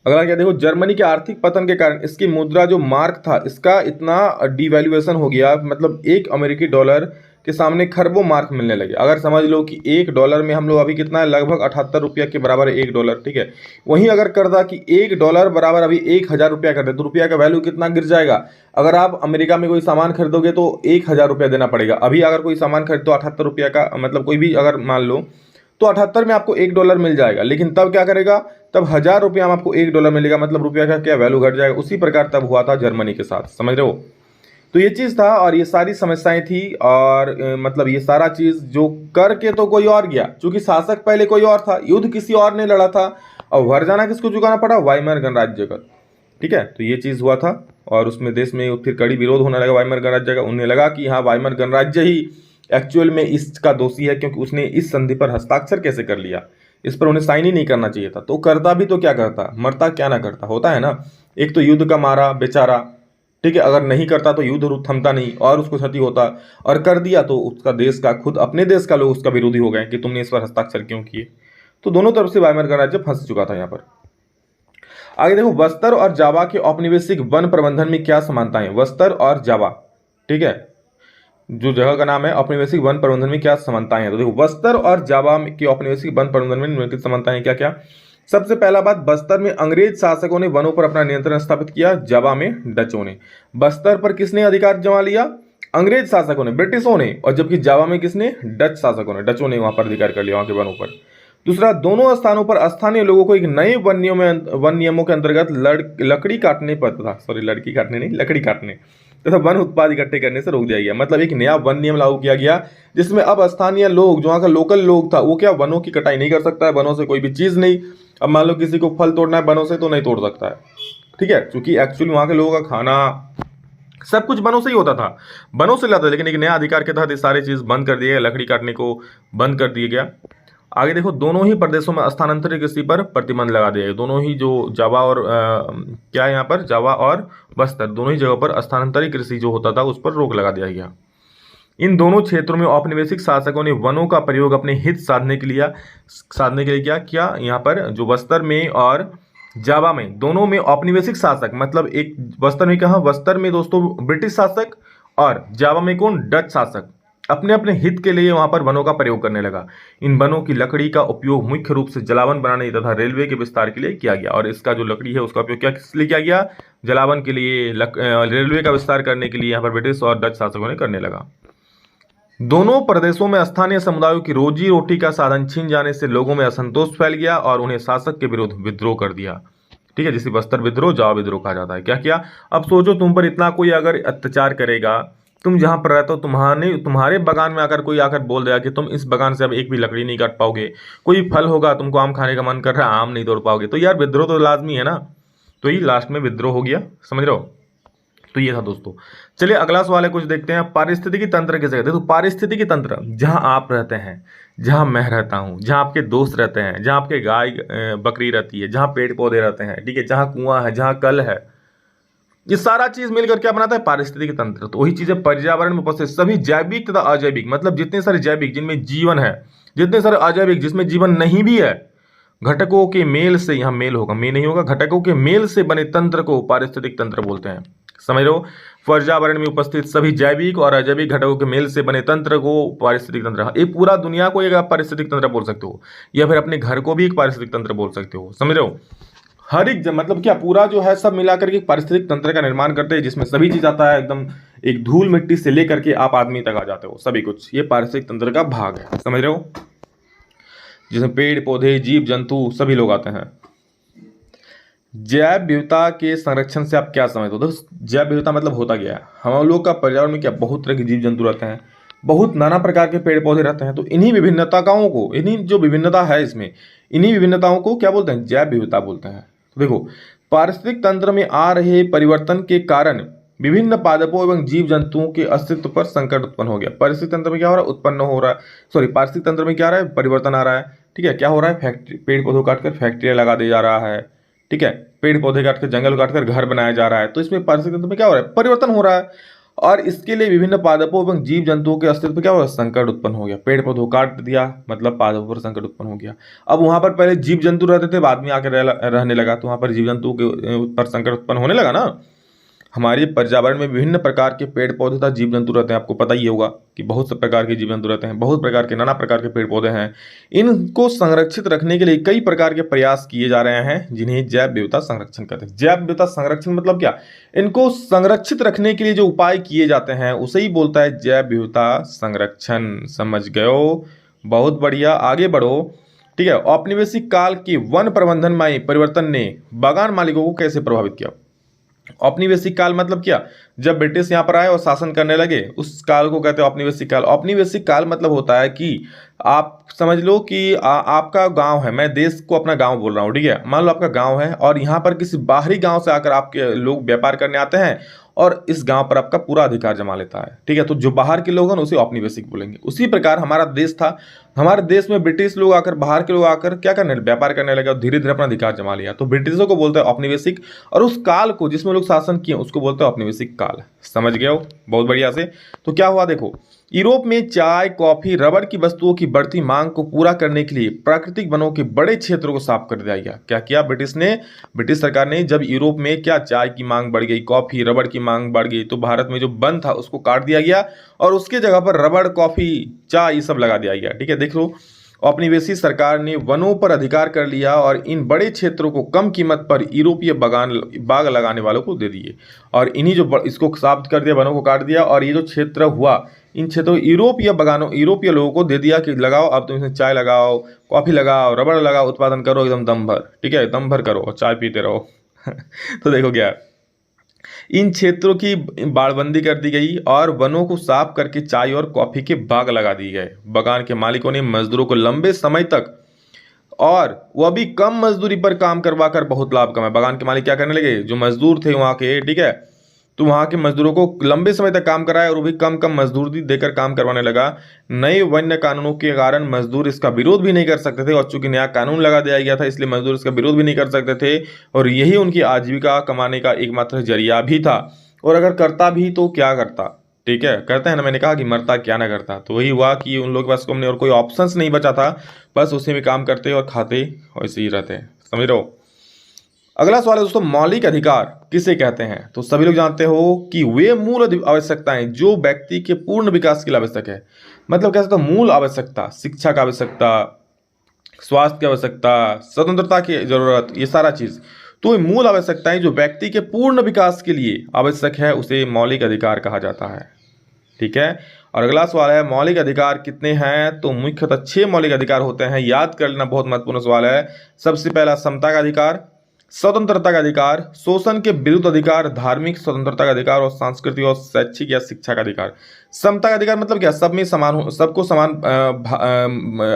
अगला क्या देखो, जर्मनी के आर्थिक पतन के कारण इसकी मुद्रा जो मार्क था, इसका इतना डिवैल्यूएशन हो गया, मतलब एक अमेरिकी डॉलर के सामने खरबों मार्क मिलने लगे। अगर समझ लो कि $1 में हम लोग अभी कितना है, लगभग 78 रुपया के बराबर है $1। ठीक है, वहीं अगर कर दा कि $1 बराबर अभी 1000 रुपया कर दे, तो रुपया का वैल्यू कितना गिर जाएगा। अगर आप अमेरिका में कोई सामान खरीदोगे तो 1000 रुपया देना पड़ेगा। अभी अगर कोई सामान खरीदो 78 रुपया का, मतलब कोई भी अगर मान लो, तो 78 में आपको $1 मिल जाएगा। लेकिन तब क्या करेगा, तब 1000 रुपया में आपको $1 मिलेगा, मतलब रुपया का क्या वैल्यू घट जाएगा। उसी प्रकार तब हुआ था जर्मनी के साथ, समझ रहे हो। तो ये चीज़ था, और ये सारी समस्याएं थी, और मतलब ये सारा चीज़ जो करके तो कोई और गया, क्योंकि शासक पहले कोई और था, युद्ध किसी और ने लड़ा था, और हर्जाना किसको चुकाना पड़ा, वाइमर गणराज्य का। ठीक है, तो ये चीज़ हुआ था, और उसमें देश में फिर कड़ी विरोध होने लगा वाइमर गणराज्य का। उन्हें लगा कि हाँ, वाइमर गणराज्य ही एक्चुअल में इसका दोषी है, क्योंकि उसने इस संधि पर हस्ताक्षर कैसे कर लिया, इस पर उन्हें साइन ही नहीं करना चाहिए था। तो करता भी तो क्या करता, मरता क्या ना करता, होता है ना। एक तो युद्ध का मारा बेचारा, ठीक है, अगर नहीं करता तो युद्ध थमता नहीं और उसको क्षति होता, और कर दिया तो उसका देश का, खुद अपने देश का लोग उसका विरोधी हो गए कि तुमने इस पर हस्ताक्षर क्यों किए। तो दोनों तरफ से वाइमर गणराज्य फंस चुका था यहाँ पर। आगे देखो, बस्तर और जावा के औपनिवेशिक वन प्रबंधन में क्या समानताएं। बस्तर और जावा, ठीक है, जो जगह का नाम है, औपनिवेशिक वन प्रबंधन में क्या समानताएं हैं। तो देखो, बस्तर और जावा के औपनिवेशिक वन प्रबंधन में निम्नलिखित समानताएं क्या क्या। सबसे पहला बात, बस्तर में अंग्रेज शासकों ने वनों पर अपना नियंत्रण स्थापित किया, जावा में डचों ने। बस्तर पर किसने अधिकार जमा लिया, अंग्रेज शासकों ने, ब्रिटिशों ने, और जबकि जावा में किसने, डच शासकों ने, डचों ने वहां पर अधिकार कर लिया वहां के वनों पर। दूसरा, दोनों स्थानों पर स्थानीय लोगों को एक नए वन नियमों के अंतर्गत लकड़ी काटने पर तथा लकड़ी काटने तथा वन उत्पाद इकट्ठे करने से रोक दिया गया। मतलब एक नया वन नियम लागू किया गया जिसमें अब स्थानीय लोग, जो वहाँ का लोकल लोग था, वो क्या वनों की कटाई नहीं कर सकता है, वनों से कोई भी चीज़ नहीं। अब मान लो किसी को फल तोड़ना है वनों से तो नहीं तोड़ सकता है, ठीक है, क्योंकि एक्चुअली वहाँ के लोगों का खाना सब कुछ वनों से ही होता था, वनों से लाता था। लेकिन एक नया अधिकार के तहत ये सारी चीज़ बंद कर दिया गया, लकड़ी काटने को बंद कर दिया गया। आगे देखो, दोनों ही प्रदेशों में स्थानांतरित कृषि पर प्रतिबंध लगा दिया गया। दोनों ही जो जावा और क्या है यहाँ पर, जावा और बस्तर दोनों ही जगह पर स्थानांतरित कृषि जो होता था उस पर रोक लगा दिया गया। इन दोनों क्षेत्रों में औपनिवेशिक शासकों ने वनों का प्रयोग अपने हित साधने के लिए क्या किया। यहाँ पर जो बस्तर में और जावा में दोनों में औपनिवेशिक शासक, मतलब एक बस्तर में कहा, बस्तर में दोस्तों ब्रिटिश शासक और जावा में कौन, डच शासक, अपने अपने हित के लिए वहां पर वनों का प्रयोग करने लगा। इन वनों की लकड़ी का उपयोग मुख्य रूप से जलावन बनाने तथा रेलवे के विस्तार के लिए किया गया। और इसका जो लकड़ी है उसका उपयोग क्या किस लिए किया गया, जलावन के लिए, रेलवे का विस्तार करने के लिए यहाँ पर ब्रिटिश और डच शासकों ने करने लगा। दोनों प्रदेशों में स्थानीय समुदायों की रोजी रोटी का साधन छीन जाने से लोगों में असंतोष फैल गया और उन्हें शासक के विरुद्ध विद्रोह कर दिया। ठीक है, जिसे बस्तर विद्रोह, जावा विद्रोह कहा जाता है। क्या किया, अब सोचो तुम पर इतना कोई अगर अत्याचार करेगा, तुम जहां पर रहते हो, तुम्हारे बगान में अगर कोई आकर बोल देगा कि तुम इस बगान से अब एक भी लकड़ी नहीं काट पाओगे, कोई फल होगा, तुमको आम खाने का मन कर रहा है, आम नहीं तोड़ पाओगे, तो यार विद्रोह तो लाजमी है ना। तो ये लास्ट में विद्रोह हो गया, समझ रहे हो। तो ये था दोस्तों। चलिए अगला सवाल है, कुछ देखते हैं। पारिस्थितिकी तंत्र किसे कहते हैं। तो पारिस्थितिकी तंत्र, जहां आप रहते हैं, जहां मैं रहता हूं, जहां आपके दोस्त रहते हैं, जहां आपके गाय बकरी रहती है, जहां पेड़ पौधे रहते हैं, ठीक है, जहां कुआं है, जहां कल है, ये सारा चीज मिलकर क्या बनाता है, पारिस्थितिकी तंत्र। तो वही चीजें पर्यावरण में उपस्थित सभी जैविक तथा अजैविक, मतलब जितने सारे जैविक जिनमें जीवन है, जितने सारे अजैविक जिसमें जीवन नहीं भी है, घटकों के मेल से, यहां मेल होगा, मेल नहीं होगा, घटकों के मेल से बने तंत्र को पारिस्थितिक तंत्र बोलते हैं। समझ लो, पर्यावरण में उपस्थित सभी जैविक और अजैविक घटकों के मेल से बने तंत्र को पारिस्थितिक तंत्र। ये पूरा दुनिया को एक आप पारिस्थितिक तंत्र बोल सकते हो, या फिर अपने घर को भी एक पारिस्थितिक तंत्र बोल सकते हो। समझ रहे हो, हर एक मतलब क्या पूरा जो है सब मिलाकर के पारिस्थितिक तंत्र का निर्माण करते हैं, जिसमें सभी चीज आता है, एकदम एक धूल मिट्टी से लेकर के आप आदमी तक आ जाते हो, सभी कुछ ये पारिस्थितिक तंत्र का भाग है। समझ रहे हो, जिसमें पेड़ पौधे जीव जंतु सभी लोग आते हैं। जैव विविधता के संरक्षण से आप क्या समझते हो। तो जैव विविधता मतलब होता क्या है, हम लोग का पर्यावरण में क्या बहुत तरह के जीव जंतु रहते हैं, बहुत नाना प्रकार के पेड़ पौधे रहते हैं। तो इन्हीं विभिन्नताओं को, इन्हीं जो विभिन्नता है इसमें, इन्हीं विभिन्नताओं को क्या बोलते हैं, जैव विविधता बोलते हैं। तो देखो, पारिस्थितिक तंत्र में आ रहे परिवर्तन के कारण विभिन्न पादपों एवं जीव जंतुओं के अस्तित्व पर संकट उत्पन्न हो गया। पारिस्थितिक तंत्र में क्या हो रहा है, उत्पन्न हो रहा है, सॉरी, पारिस्थितिक तंत्र में क्या आ रहा है, परिवर्तन आ रहा है। ठीक है, क्या हो रहा है, फैक्ट्री, पेड़ पौधों काटकर फैक्ट्रियां लगा दी जा रहा है, ठीक है, पेड़ पौधे काटकर जंगल काटकर घर बनाया जा रहा है। तो इसमें पारिस्थितिक तंत्र में क्या हो रहा है, परिवर्तन हो रहा है, और इसके लिए विभिन्न पादपों एवं जीव जंतुओं के अस्तित्व पर क्या हुआ, संकट उत्पन्न हो गया। पेड़ पौधों काट दिया मतलब पादपों पर संकट उत्पन्न हो गया। अब वहां पर पहले जीव जंतु रहते थे, बाद में आकर रहने लगा, तो वहां पर जीव जंतु के पर संकट उत्पन्न होने लगा ना। हमारे पर्यावरण में विभिन्न प्रकार के पेड़ पौधे तथा जीव जंतु रहते हैं। आपको पता ही होगा कि बहुत से प्रकार के जीव जंतु रहते हैं, बहुत प्रकार के नाना प्रकार के पेड़ पौधे हैं। इनको संरक्षित रखने के लिए कई प्रकार के प्रयास किए जा रहे हैं, जिन्हें जैव विविधता संरक्षण कहते हैं। जैव विविधता संरक्षण मतलब क्या, इनको संरक्षित रखने के लिए जो उपाय किए जाते हैं उसे ही बोलता है जैव विविधता संरक्षण। समझ गए हो, बहुत बढ़िया, आगे बढ़ो। ठीक है, औपनिवेशिक काल के वन प्रबंधन में परिवर्तन ने बागान मालिकों को कैसे प्रभावित किया। औपनिवेशिक काल मतलब क्या, जब ब्रिटिश यहाँ पर आए और शासन करने लगे, उस काल को कहते हैं औपनिवेशिक काल। औपनिवेशिक काल मतलब होता है कि आप समझ लो कि आपका गांव है, मैं देश को अपना गांव बोल रहा हूँ, ठीक है, मान लो आपका गांव है और यहाँ पर किसी बाहरी गांव से आकर आपके लोग व्यापार करने आते हैं और इस गांव पर आपका पूरा अधिकार जमा लेता है। ठीक है, तो जो बाहर के लोग हैं उसे औपनिवेशिक बोलेंगे। उसी प्रकार हमारा देश था, हमारे देश में ब्रिटिश लोग आकर, बाहर के लोग आकर क्या करने, व्यापार करने लगे और धीरे धीरे अपना अधिकार जमा लिया। तो ब्रिटिशों को बोलते हैं औपनिवेशिक, और उस काल को जिसमें लोग शासन किए उसको बोलते हैं औपनिवेशिक काल। समझ गए हो, बहुत बढ़िया से। तो क्या हुआ देखो, यूरोप में चाय कॉफी रबड़ की वस्तुओं की बढ़ती मांग को पूरा करने के लिए प्राकृतिक वनों के बड़े क्षेत्रों को साफ कर दिया गया। क्या किया ब्रिटिश सरकार ने, जब यूरोप में क्या चाय की मांग बढ़ गई, कॉफी रबड़ की मांग बढ़ गई, तो भारत में जो वन था उसको काट दिया गया और उसके जगह पर रबड़ कॉफी चाय ये सब लगा दिया गया। ठीक है, देख लो, औपनिवेशिक सरकार ने वनों पर अधिकार कर लिया और इन बड़े क्षेत्रों को कम कीमत पर यूरोपीय बाग लगाने वालों को दे दिए, और इन्हीं जो इसको साफ कर दिया, वनों को काट दिया, और ये जो क्षेत्र हुआ इन क्षेत्रों यूरोपीय लोगों को दे दिया कि लगाओ, अब तुम इसमें चाय लगाओ, कॉफी लगाओ, रबड़ लगाओ, उत्पादन करो एकदम दम भर। ठीक है, दम भर करो और चाय पीते रहो। तो देखो क्या, इन क्षेत्रों की बाड़बंदी कर दी गई और वनों को साफ करके चाय और कॉफी के बाग लगा दिए गए। बागान के मालिकों ने मजदूरों को लंबे समय तक और वह भी कम मजदूरी पर काम करवा कर बहुत लाभ कमाए। बागान के मालिक क्या करने लगे, जो मजदूर थे वहाँ के, ठीक है, तो वहाँ के मजदूरों को लंबे समय तक काम कराया और वो भी कम कम मजदूरी देकर काम करवाने लगा। नए वन्य कानूनों के कारण मजदूर इसका विरोध भी नहीं कर सकते थे, और चूंकि नया कानून लगा दिया गया था इसलिए मजदूर इसका विरोध भी नहीं कर सकते थे, और यही उनकी आजीविका कमाने का एकमात्र जरिया भी था। और अगर करता भी तो क्या करता, ठीक है, कहते हैं ना, मैंने कहा कि मरता क्या ना करता, तो वही हुआ कि उन लोगों के पास और कोई ऑप्शंस नहीं बचा था, बस उसी में काम करते और खाते और ऐसे ही रहते, समझ रहे हो। अगला सवाल है दोस्तों, मौलिक अधिकार किसे कहते हैं? तो सभी लोग जानते हो कि वे मूल आवश्यकताएं जो व्यक्ति के पूर्ण विकास के लिए आवश्यक है। मतलब कह सकते हो मूल आवश्यकता, शिक्षा का आवश्यकता, स्वास्थ्य की आवश्यकता, स्वतंत्रता की जरूरत, ये सारा चीज, तो ये मूल आवश्यकताएं जो व्यक्ति के पूर्ण विकास के लिए आवश्यक है उसे मौलिक अधिकार कहा जाता है, ठीक है। और अगला सवाल है, मौलिक अधिकार कितने हैं? तो मुख्यतः 6 मौलिक अधिकार होते हैं, याद कर लेना, बहुत महत्वपूर्ण सवाल है। सबसे पहला समता का अधिकार, स्वतंत्रता का अधिकार, शोषण के विरुद्ध अधिकार, धार्मिक स्वतंत्रता का अधिकार और सांस्कृतिक और शैक्षिक या शिक्षा का अधिकार। समता का अधिकार मतलब क्या, सब में समान, सबको समान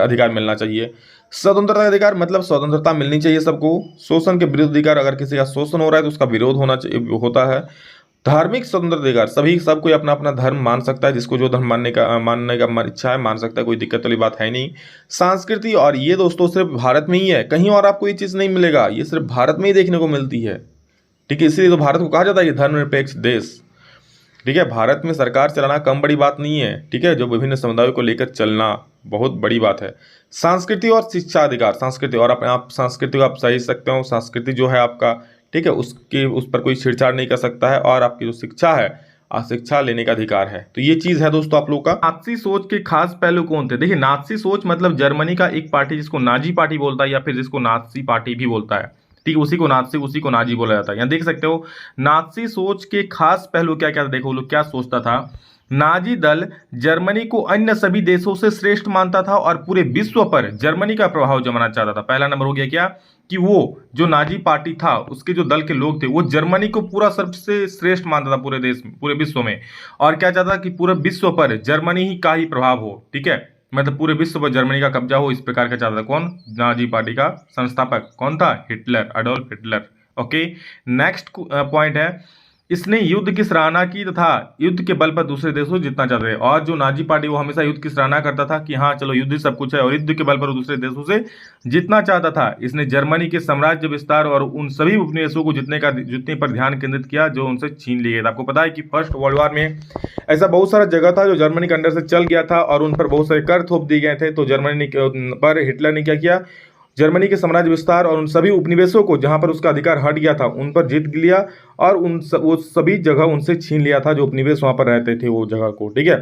अधिकार मिलना चाहिए। स्वतंत्रता का अधिकार मतलब स्वतंत्रता मिलनी चाहिए सबको। शोषण के विरुद्ध अधिकार, अगर किसी का शोषण हो रहा है तो उसका विरोध होना चाहिए, होता है। धार्मिक स्वतंत्रता अधिकार, सभी सब कोई अपना अपना धर्म मान सकता है, जिसको जो धर्म मानने का इच्छा है मान सकता है, कोई दिक्कत वाली बात है नहीं। संस्कृति, और ये दोस्तों सिर्फ भारत में ही है, कहीं और आपको ये चीज़ नहीं मिलेगा, ये सिर्फ भारत में ही देखने को मिलती है, ठीक है। इसलिए तो भारत को कहा जाता है कि धर्मनिरपेक्ष देश, ठीक है। भारत में सरकार चलाना कम बड़ी बात नहीं है, ठीक है, जो विभिन्न समुदायों को लेकर चलना बहुत बड़ी बात है। संस्कृति और शिक्षा अधिकार, संस्कृति और अपने आप संस्कृति को आप सही सकते हो, संस्कृति जो है आपका, ठीक है, उसके उस पर कोई छेड़छाड़ नहीं कर सकता है, और आपकी जो शिक्षा है, शिक्षा लेने का अधिकार है। तो ये चीज है दोस्तों आप लोग का। नाजी सोच के खास पहलू कौन थे? देखिए, नाजी सोच मतलब जर्मनी का एक पार्टी जिसको नाजी पार्टी बोलता है, या फिर जिसको नाजी पार्टी भी बोलता है, ठीक है, उसी को नाजी बोला जाता है। यहाँ देख सकते हो नाजी सोच के खास पहलू क्या क्या, देखो लोग क्या सोचता था। नाजी दल जर्मनी को अन्य सभी देशों से श्रेष्ठ मानता था और पूरे विश्व पर जर्मनी का प्रभाव जमाना चाहता था। पहला नंबर हो गया क्या, कि वो जो नाजी पार्टी था उसके जो दल के लोग थे वो जर्मनी को पूरा सबसे श्रेष्ठ मानता था पूरे देश में, पूरे विश्व में, और क्या चाहता था कि पूरे विश्व पर जर्मनी ही का ही प्रभाव हो, ठीक है, मतलब पूरे विश्व पर जर्मनी का कब्जा हो, इस प्रकार का चाहता था। कौन? नाजी पार्टी का संस्थापक कौन था? Hitler, Adolf Hitler. Okay, next point है, इसने युद्ध की सराहना की तथा युद्ध के बल पर दूसरे देशों को जीतना चाहते थे। और जो नाजी पार्टी वो हमेशा युद्ध की सराहना करता था कि हाँ चलो युद्ध सब कुछ है, और युद्ध के बल पर दूसरे देशों से जीतना चाहता था। इसने जर्मनी के साम्राज्य विस्तार और उन सभी उपनिवेशों को जीतने पर ध्यान केंद्रित किया जो उनसे छीन लिए गए थे। आपको पता है कि फर्स्ट वर्ल्ड वॉर में ऐसा बहुत सारा जगह था जो जर्मनी के अंडर से चल गया था और उन पर बहुत सारे कर थोप दिए गए थे। तो जर्मनी पर हिटलर ने क्या किया, जर्मनी के साम्राज्य विस्तार और उन सभी उपनिवेशों को जहां पर उसका अधिकार हट गया था उन पर जीत लिया, और वो सभी जगह उनसे छीन लिया था जो उपनिवेश वहां पर रहते थे वो जगह को, ठीक है,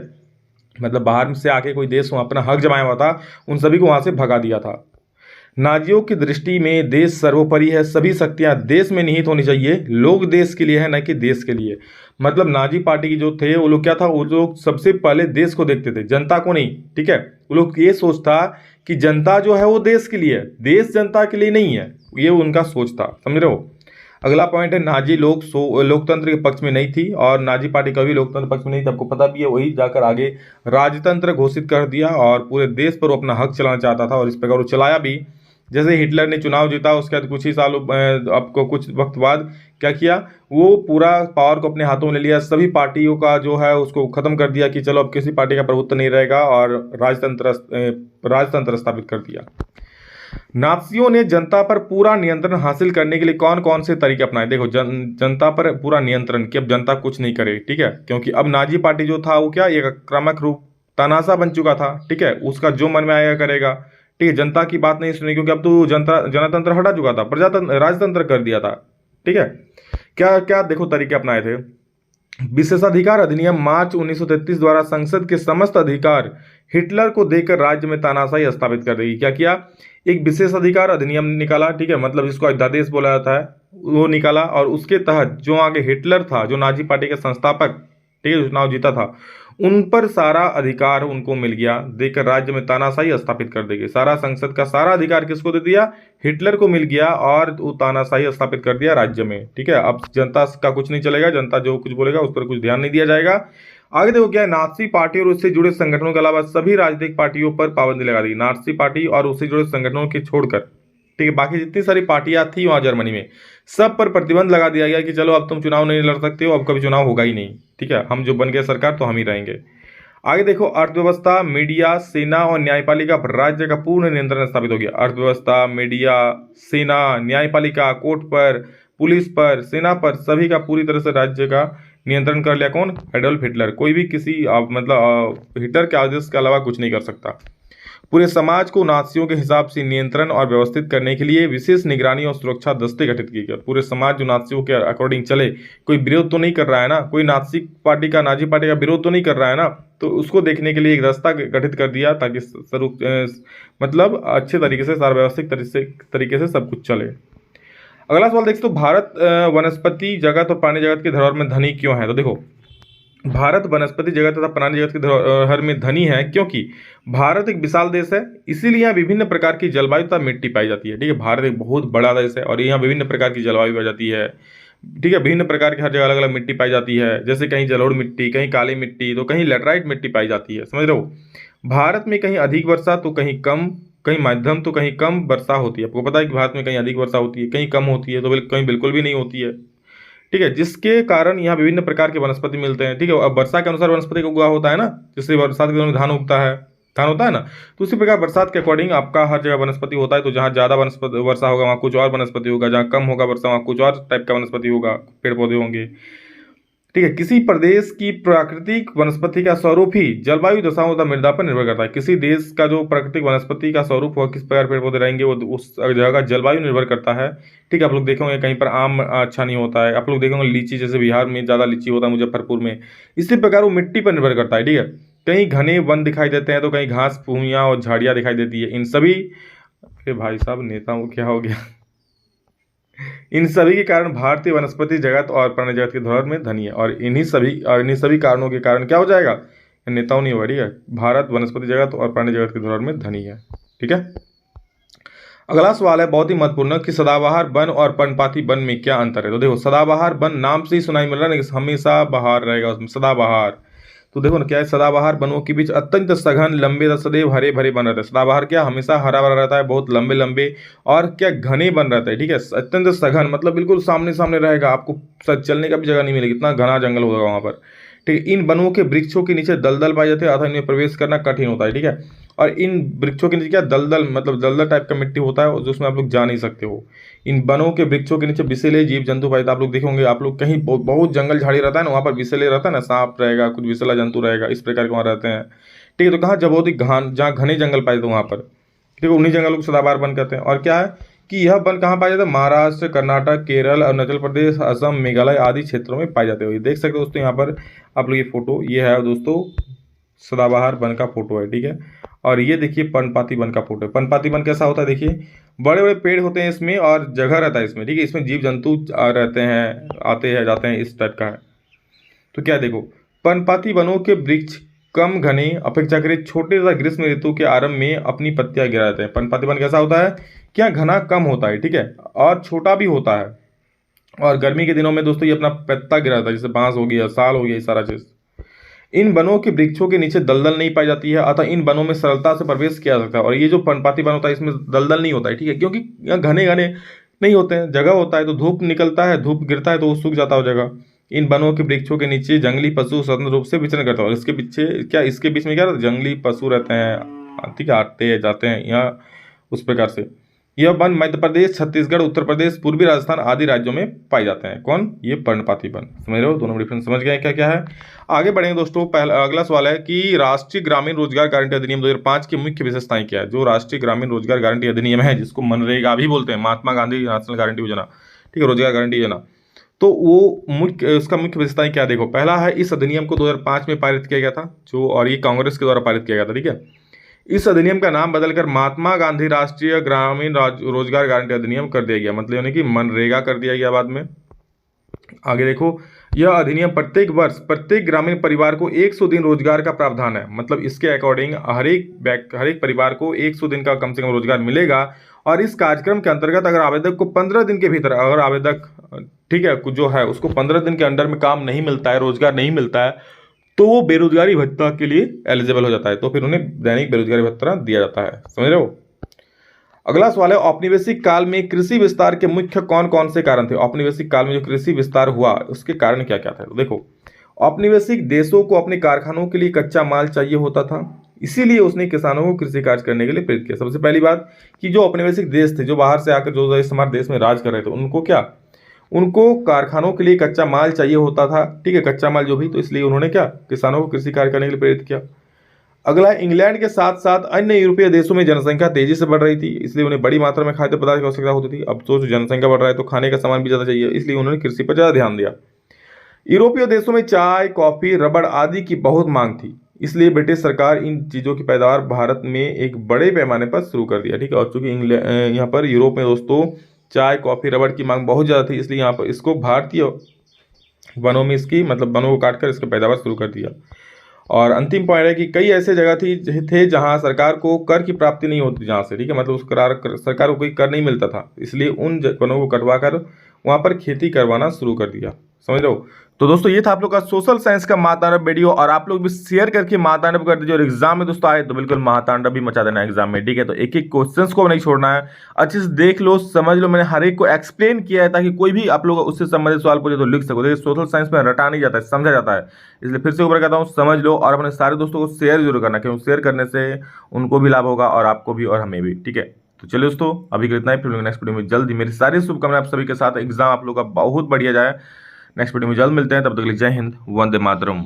मतलब बाहर से आके कोई देश वहां अपना हक जमाया हुआ था उन सभी को वहां से भगा दिया था। नाजियों की दृष्टि में देश सर्वोपरि है, सभी शक्तियां देश में निहित होनी चाहिए, लोग देश के लिए है न कि देश के लिए। मतलब नाजी पार्टी की जो थे वो लोग क्या था, वो लोग सबसे पहले देश को देखते थे, जनता को नहीं, ठीक है। वो लोग ये सोच था कि जनता जो है वो देश के लिए है, देश जनता के लिए नहीं है, ये उनका सोच था, समझ रहे हो। अगला पॉइंट है, नाजी लोग लोकतंत्र के पक्ष में नहीं थी, और नाजी पार्टी कभी लोकतंत्र पक्ष में नहीं थी, आपको पता भी है। वही जाकर आगे राजतंत्र घोषित कर दिया और पूरे देश पर वो अपना हक चलाना चाहता था, और इस प्रकार वो चलाया भी। जैसे हिटलर ने चुनाव जीता उसके बाद कुछ ही सालों आपको कुछ वक्त बाद क्या किया, वो पूरा पावर को अपने हाथों में ले लिया, सभी पार्टियों का जो है उसको खत्म कर दिया कि चलो अब किसी पार्टी का प्रभुत्व नहीं रहेगा, और राजतंत्र स्थापित कर दिया। नाजियों ने जनता पर पूरा नियंत्रण हासिल करने के लिए कौन कौन से तरीके अपनाए? देखो जनता पर पूरा नियंत्रण कि अब जनता कुछ नहीं करे, ठीक है, क्योंकि अब नाजी पार्टी जो था वो क्या एक आक्रामक रूप तानाशाह बन चुका था, ठीक है, उसका जो मन में आएगा करेगा, ठीक है, जनता की बात नहीं सुनी, क्योंकि अब तो जनतंत्र हटा चुका था, राजतंत्र कर दिया था, ठीक है। क्या क्या देखो तरीके अपनाए थे। विशेषाधिकार अधिनियम मार्च 1933 द्वारा संसद के समस्त अधिकार हिटलर को देकर राज्य में तानाशाही स्थापित कर देगी। क्या किया, एक विशेषाधिकार अधिनियम निकाला, ठीक है, मतलब जिसको अध्यादेश बोला जाता है, वो निकाला, और उसके तहत जो आगे हिटलर था, जो नाजी पार्टी के संस्थापक, ठीक है, जो चुनाव जीता था, उन पर सारा अधिकार उनको मिल गया, देकर राज्य में तानाशाही स्थापित कर देगी। सारा संसद का सारा अधिकार किसको दे दिया? हिटलर को मिल गया और वो तानाशाही स्थापित कर दिया राज्य में। ठीक है, अब जनता का कुछ नहीं चलेगा, जनता जो कुछ बोलेगा उस पर कुछ ध्यान नहीं दिया जाएगा। आगे देखो क्या है, नाजी पार्टी और उससे जुड़े संगठनों के अलावा सभी राजनीतिक पार्टियों पर पाबंदी लगा दी। नाजी पार्टी और उससे जुड़े संगठनों के छोड़कर, ठीक है, बाकी जितनी सारी पार्टियां थी वहां जर्मनी में, सब पर प्रतिबंध लगा दिया गया कि चलो अब तुम चुनाव नहीं लड़ सकते हो, अब कभी चुनाव होगा ही नहीं। ठीक है, हम जो बन गए सरकार तो हम ही रहेंगे। आगे देखो, अर्थव्यवस्था, मीडिया, सेना और न्यायपालिका पर राज्य का पूर्ण नियंत्रण स्थापित हो गया। अर्थव्यवस्था, मीडिया, सेना, न्यायपालिका, कोर्ट पर, पुलिस पर, सेना पर, सभी का पूरी तरह से राज्य का नियंत्रण कर लिया। कौन? Adolf Hitler. कोई भी किसी हिटलर के आदेश के अलावा कुछ नहीं कर सकता। पूरे समाज को नाजियों के हिसाब से नियंत्रण और व्यवस्थित करने के लिए विशेष निगरानी और सुरक्षा दस्ते गठित किए गए। पूरे समाज जो नाजियों के अकॉर्डिंग चले, कोई विरोध तो नहीं कर रहा है ना, कोई नाजी पार्टी का विरोध तो नहीं कर रहा है ना, तो उसको देखने के लिए एक दस्ता गठित कर दिया ताकि मतलब अच्छे तरीके से, सारा व्यवस्थित तरीके से सब कुछ चले। अगला सवाल देखते, तो भारत वनस्पति जगत और प्राणी जगत के धरोहर में धनी क्यों है? तो देखो, भारत वनस्पति जगत तथा प्राणी जगत के धरोहर में धनी है क्योंकि भारत एक विशाल देश है, इसीलिए यहाँ विभिन्न प्रकार की जलवायु तथा मिट्टी पाई जाती है। ठीक है, भारत एक बहुत बड़ा देश है और यहाँ विभिन्न प्रकार की जलवायु पाई जाती है। ठीक है, विभिन्न प्रकार की हर जगह अलग अलग मिट्टी पाई जाती है, जैसे कहीं जलोढ़ मिट्टी, कहीं काली मिट्टी, तो कहीं लेटराइट मिट्टी पाई जाती है। समझ रहे हो? भारत में कहीं अधिक वर्षा तो कहीं कम, कहीं मध्यम तो कहीं कम वर्षा होती है। आपको पता है कि भारत में कहीं अधिक वर्षा होती है, कहीं कम होती है, तो कहीं बिल्कुल भी नहीं होती है। ठीक है, जिसके कारण यहाँ विभिन्न प्रकार के वनस्पति मिलते हैं। ठीक है, अब वर्षा के अनुसार वनस्पति का उगा होता है ना, जैसे बरसात के दिनों में धान उगता है, धान होता है ना, तो उसी प्रकार बरसात के अकॉर्डिंग आपका हर जगह वनस्पति होता है। तो जहाँ ज़्यादा वनस्पति वर्षा होगा वहाँ कुछ और वनस्पति होगा, जहाँ कम होगा वर्षा वहाँ कुछ और टाइप का वनस्पति होगा, पेड़ पौधे होंगे। ठीक है, किसी प्रदेश की प्राकृतिक वनस्पति का स्वरूप ही जलवायु दशाओं तथा मृदा पर निर्भर करता है। किसी देश का जो प्राकृतिक वनस्पति का स्वरूप होगा, किस प्रकार पेड़ पौधे रहेंगे, वो उस जगह का जलवायु निर्भर करता है। ठीक है, आप लोग देखेंगे कहीं पर आम अच्छा नहीं होता है, आप लोग देखेंगे लीची, जैसे बिहार में ज़्यादा लीची होता है, मुजफ्फरपुर में। इसी प्रकार वो मिट्टी पर निर्भर करता है। ठीक है, कहीं घने वन दिखाई देते हैं तो कहीं घास फूहियाँ और झाड़ियाँ दिखाई देती है। इन सभी, अरे भाई साहब नेताओं क्या हो गया, इन सभी के कारण भारतीय वनस्पति जगत और प्राणी जगत के धरोहर में धनी है। और इन्हीं सभी कारणों के कारण क्या हो जाएगा? नेताओं नहीं होगा। ठीक है, भारत वनस्पति जगत और प्राणी जगत के धरोहर में धनी है। ठीक है, अगला सवाल है बहुत ही महत्वपूर्ण कि सदाबहार वन और पर्णपाती वन में क्या अंतर है? तो देखो, सदाबहार वन नाम से ही सुनाई मिल रहा है ना, हमेशा बहार रहेगा उसमें, सदाबहार। तो देखो ना क्या है, सदाबहार वनों के बीच अत्यंत सघन, लंबे, सदैव हरे भरे वन रहते हैं। सदाबहार क्या हमेशा हरा भरा रहता है, बहुत लंबे लंबे और क्या घने वन रहता है। ठीक है, अत्यंत सघन मतलब बिल्कुल सामने सामने रहेगा, आपको चलने का भी जगह नहीं मिलेगी, इतना घना जंगल होगा वहाँ पर। ठीक है, इन वनों के वृक्षों के नीचे दलदल पाए जाते हैं, अतः इनमें प्रवेश करना कठिन होता है। ठीक है, और इन वृक्षों के नीचे क्या दलदल मतलब दलदल टाइप का मिट्टी होता है जिसमें आप लोग जा नहीं सकते हो। इन वनों के वृक्षों के नीचे विषैले जीव जंतु पाए, आप लोग देखेंगे, आप लोग कहीं बहुत जंगल झाड़ी रहता है ना, वहाँ पर विषैले रहता है ना, सांप रहेगा, कुछ विषैला जंतु रहेगा, इस प्रकार के वहाँ रहते हैं। ठीक है, तो कहाँ जब बहुत ही जहाँ घने जंगल पाए जाते वहाँ पर, ठीक है, उन्हीं जंगलों को सदाबहार वन कहते हैं। और क्या है कि यह वन कहाँ पाया जाता है? महाराष्ट्र, कर्नाटक, केरल, अरुणाचल प्रदेश, असम, मेघालय आदि क्षेत्रों में पाए जाते हो। देख सकते हो दोस्तों यहाँ पर आप लोग ये फोटो, ये है दोस्तों सदाबहार वन का फोटो है। ठीक है, और ये देखिए पर्णपाती वन का फोटो है। पर्णपाती वन कैसा होता है? देखिए, बड़े बड़े पेड़ होते हैं इसमें और जगह रहता है इसमें। ठीक है, इसमें जीव जंतु रहते हैं, आते हैं जाते हैं, इस टाइप का है। तो क्या देखो, पर्णपाती वनों के वृक्ष कम घने, अपेक्षाकृत छोटे तथा ग्रीष्म ऋतु के आरंभ में अपनी पत्तियां गिराते हैं। पर्णपाती वन कैसा होता है? क्या घना कम होता है, ठीक है, और छोटा भी होता है, और गर्मी के दिनों में दोस्तों ये अपना पत्ता गिराता है, जैसे बांस हो गया, साल हो गया, ये सारा चीज। इन वनों के वृक्षों के नीचे दलदल नहीं पाई जाती है, अतः इन वनों में सरलता से प्रवेश किया जा सकता है। और ये जो पर्णपाती वन होता है इसमें दलदल नहीं होता है। ठीक है, क्योंकि यहाँ घने घने नहीं होते हैं, जगह होता है, तो धूप निकलता है, धूप गिरता है तो वो सूख जाता है जगह। इन वनों के वृक्षों के नीचे जंगली पशु स्वतंत्र रूप से विचरण करता है। और इसके पीछे क्या, इसके बीच में क्या रहता है? जंगली पशु रहते हैं, ठीक है, आते हैं जाते हैं यहाँ, उस प्रकार से। यह वन मध्य प्रदेश, छत्तीसगढ़, उत्तर प्रदेश, पूर्वी राजस्थान आदि राज्यों में पाए जाते हैं। कौन? ये पर्णपाती वन। समझ रहे हो, दोनों डिफरेंस समझ गए क्या क्या है? आगे बढ़ेंगे दोस्तों। पहला अगला सवाल है कि राष्ट्रीय ग्रामीण रोजगार गारंटी अधिनियम 2005 की मुख्य विशेषताएं क्या है? जो राष्ट्रीय ग्रामीण रोजगार गारंटी अधिनियम है, जिसको मनरेगा भी बोलते हैं, महात्मा गांधी नेशनल गारंटी योजना, ठीक है, रोजगार गारंटी योजना, तो वो उसका मुख्य विशेषताएं क्या? देखो, पहला है इस अधिनियम को 2005 में पारित किया गया था जो, और ये कांग्रेस के द्वारा पारित किया गया था। ठीक है, इस अधिनियम का नाम बदलकर महात्मा गांधी राष्ट्रीय ग्रामीण रोजगार गारंटी अधिनियम कर दिया गया, मतलब यानी कि मनरेगा कर दिया गया बाद में। आगे देखो, यह अधिनियम प्रत्येक वर्ष प्रत्येक ग्रामीण परिवार को 100 दिन रोजगार का प्रावधान है। मतलब इसके अकॉर्डिंग हर एक परिवार को 100 दिन का कम से कम रोजगार मिलेगा। और इस कार्यक्रम के अंतर्गत अगर आवेदक को 15 दिन के भीतर, अगर आवेदक ठीक है जो है उसको 15 दिन के अंडर में काम नहीं मिलता है, रोजगार नहीं मिलता है, तो वो बेरोजगारी भत्ता के लिए एलिजिबल हो जाता है। तो फिर उन्हें दैनिक बेरोजगारी भत्ता दिया जाता है। समझ रहे हो। अगला सवाल है, औपनिवेशिक काल में कृषि विस्तार के मुख्य कौन कौन से कारण थे। औपनिवेशिक काल में जो कृषि विस्तार हुआ उसके कारण क्या क्या थे। तो देखो, औपनिवेशिक देशों को अपने कारखानों के लिए कच्चा माल चाहिए होता था, इसीलिए उसने किसानों को कृषि कार्य करने के लिए प्रेरित किया। सबसे पहली बात कि जो औपनिवेशिक देश थे, जो बाहर से आकर जो इस हमारे देश में राज कर रहे थे, उनको कारखानों के लिए कच्चा माल चाहिए होता था। ठीक है, कच्चा माल जो भी, तो इसलिए उन्होंने क्या, किसानों को कृषि कार्य करने के लिए प्रेरित किया। अगला, इंग्लैंड के साथ साथ अन्य यूरोपीय देशों में जनसंख्या तेजी से बढ़ रही थी, इसलिए उन्हें बड़ी मात्रा में खाद्य पदार्थ की आवश्यकता होती थी। अब तो जनसंख्या बढ़ रहा है तो खाने का सामान भी ज्यादा चाहिए, इसलिए उन्होंने कृषि पर ज्यादा ध्यान दिया। यूरोपीय देशों में चाय, कॉफी, रबड़ आदि की बहुत मांग थी, इसलिए ब्रिटिश सरकार इन चीजों की पैदावार भारत में एक बड़े पैमाने पर शुरू कर दिया। ठीक है, और चूंकि यहाँ पर यूरोप में दोस्तों चाय, कॉफी, रबड़ की मांग बहुत ज्यादा थी, इसलिए यहाँ पर इसको भारतीय वनों में इसकी मतलब वनों को काटकर इसका पैदावार शुरू कर दिया। और अंतिम पॉइंट है कि कई ऐसे जगह थे जहां सरकार को कर की प्राप्ति नहीं होती, जहां से ठीक है मतलब उस सरकार को कोई कर नहीं मिलता था, इसलिए उन वनों को कटवा कर वहां पर खेती करवाना शुरू कर दिया। समझ रहे हो। तो दोस्तों ये था आप लोग का सोशल साइंस का महातांडव वीडियो, और आप लोग भी शेयर करके महातांडव कर दीजिए। और एग्जाम में दोस्तों आए तो बिल्कुल महातांडव भी मचा देना एग्जाम में। ठीक है, तो एक एक क्वेश्चंस को नहीं छोड़ना है, अच्छे से देख लो, समझ लो। मैंने हर एक को एक्सप्लेन किया है ताकि कोई भी आप लोग उससे संबंधित सवाल पूछे तो लिख सको। देखिए सोशल साइंस में रटा नहीं जाता है, समझा जाता है, इसलिए फिर से ऊपर कहता हूँ समझ लो। और अपने सारे दोस्तों को शेयर जरूर करना, क्योंकि शेयर करने से उनको भी लाभ होगा और आपको भी और हमें भी। ठीक है, तो चलिए दोस्तों अभी के इतना ही, फिर नेक्स्ट वीडियो में जल्दी। मेरी सारी शुभकामनाएं आप सभी के साथ, एग्जाम आप लोग का बहुत बढ़िया जाए। नेक्स्ट वीडियो में जल्द मिलते हैं, तब तक के लिए जय हिंद, वंदे मातरम।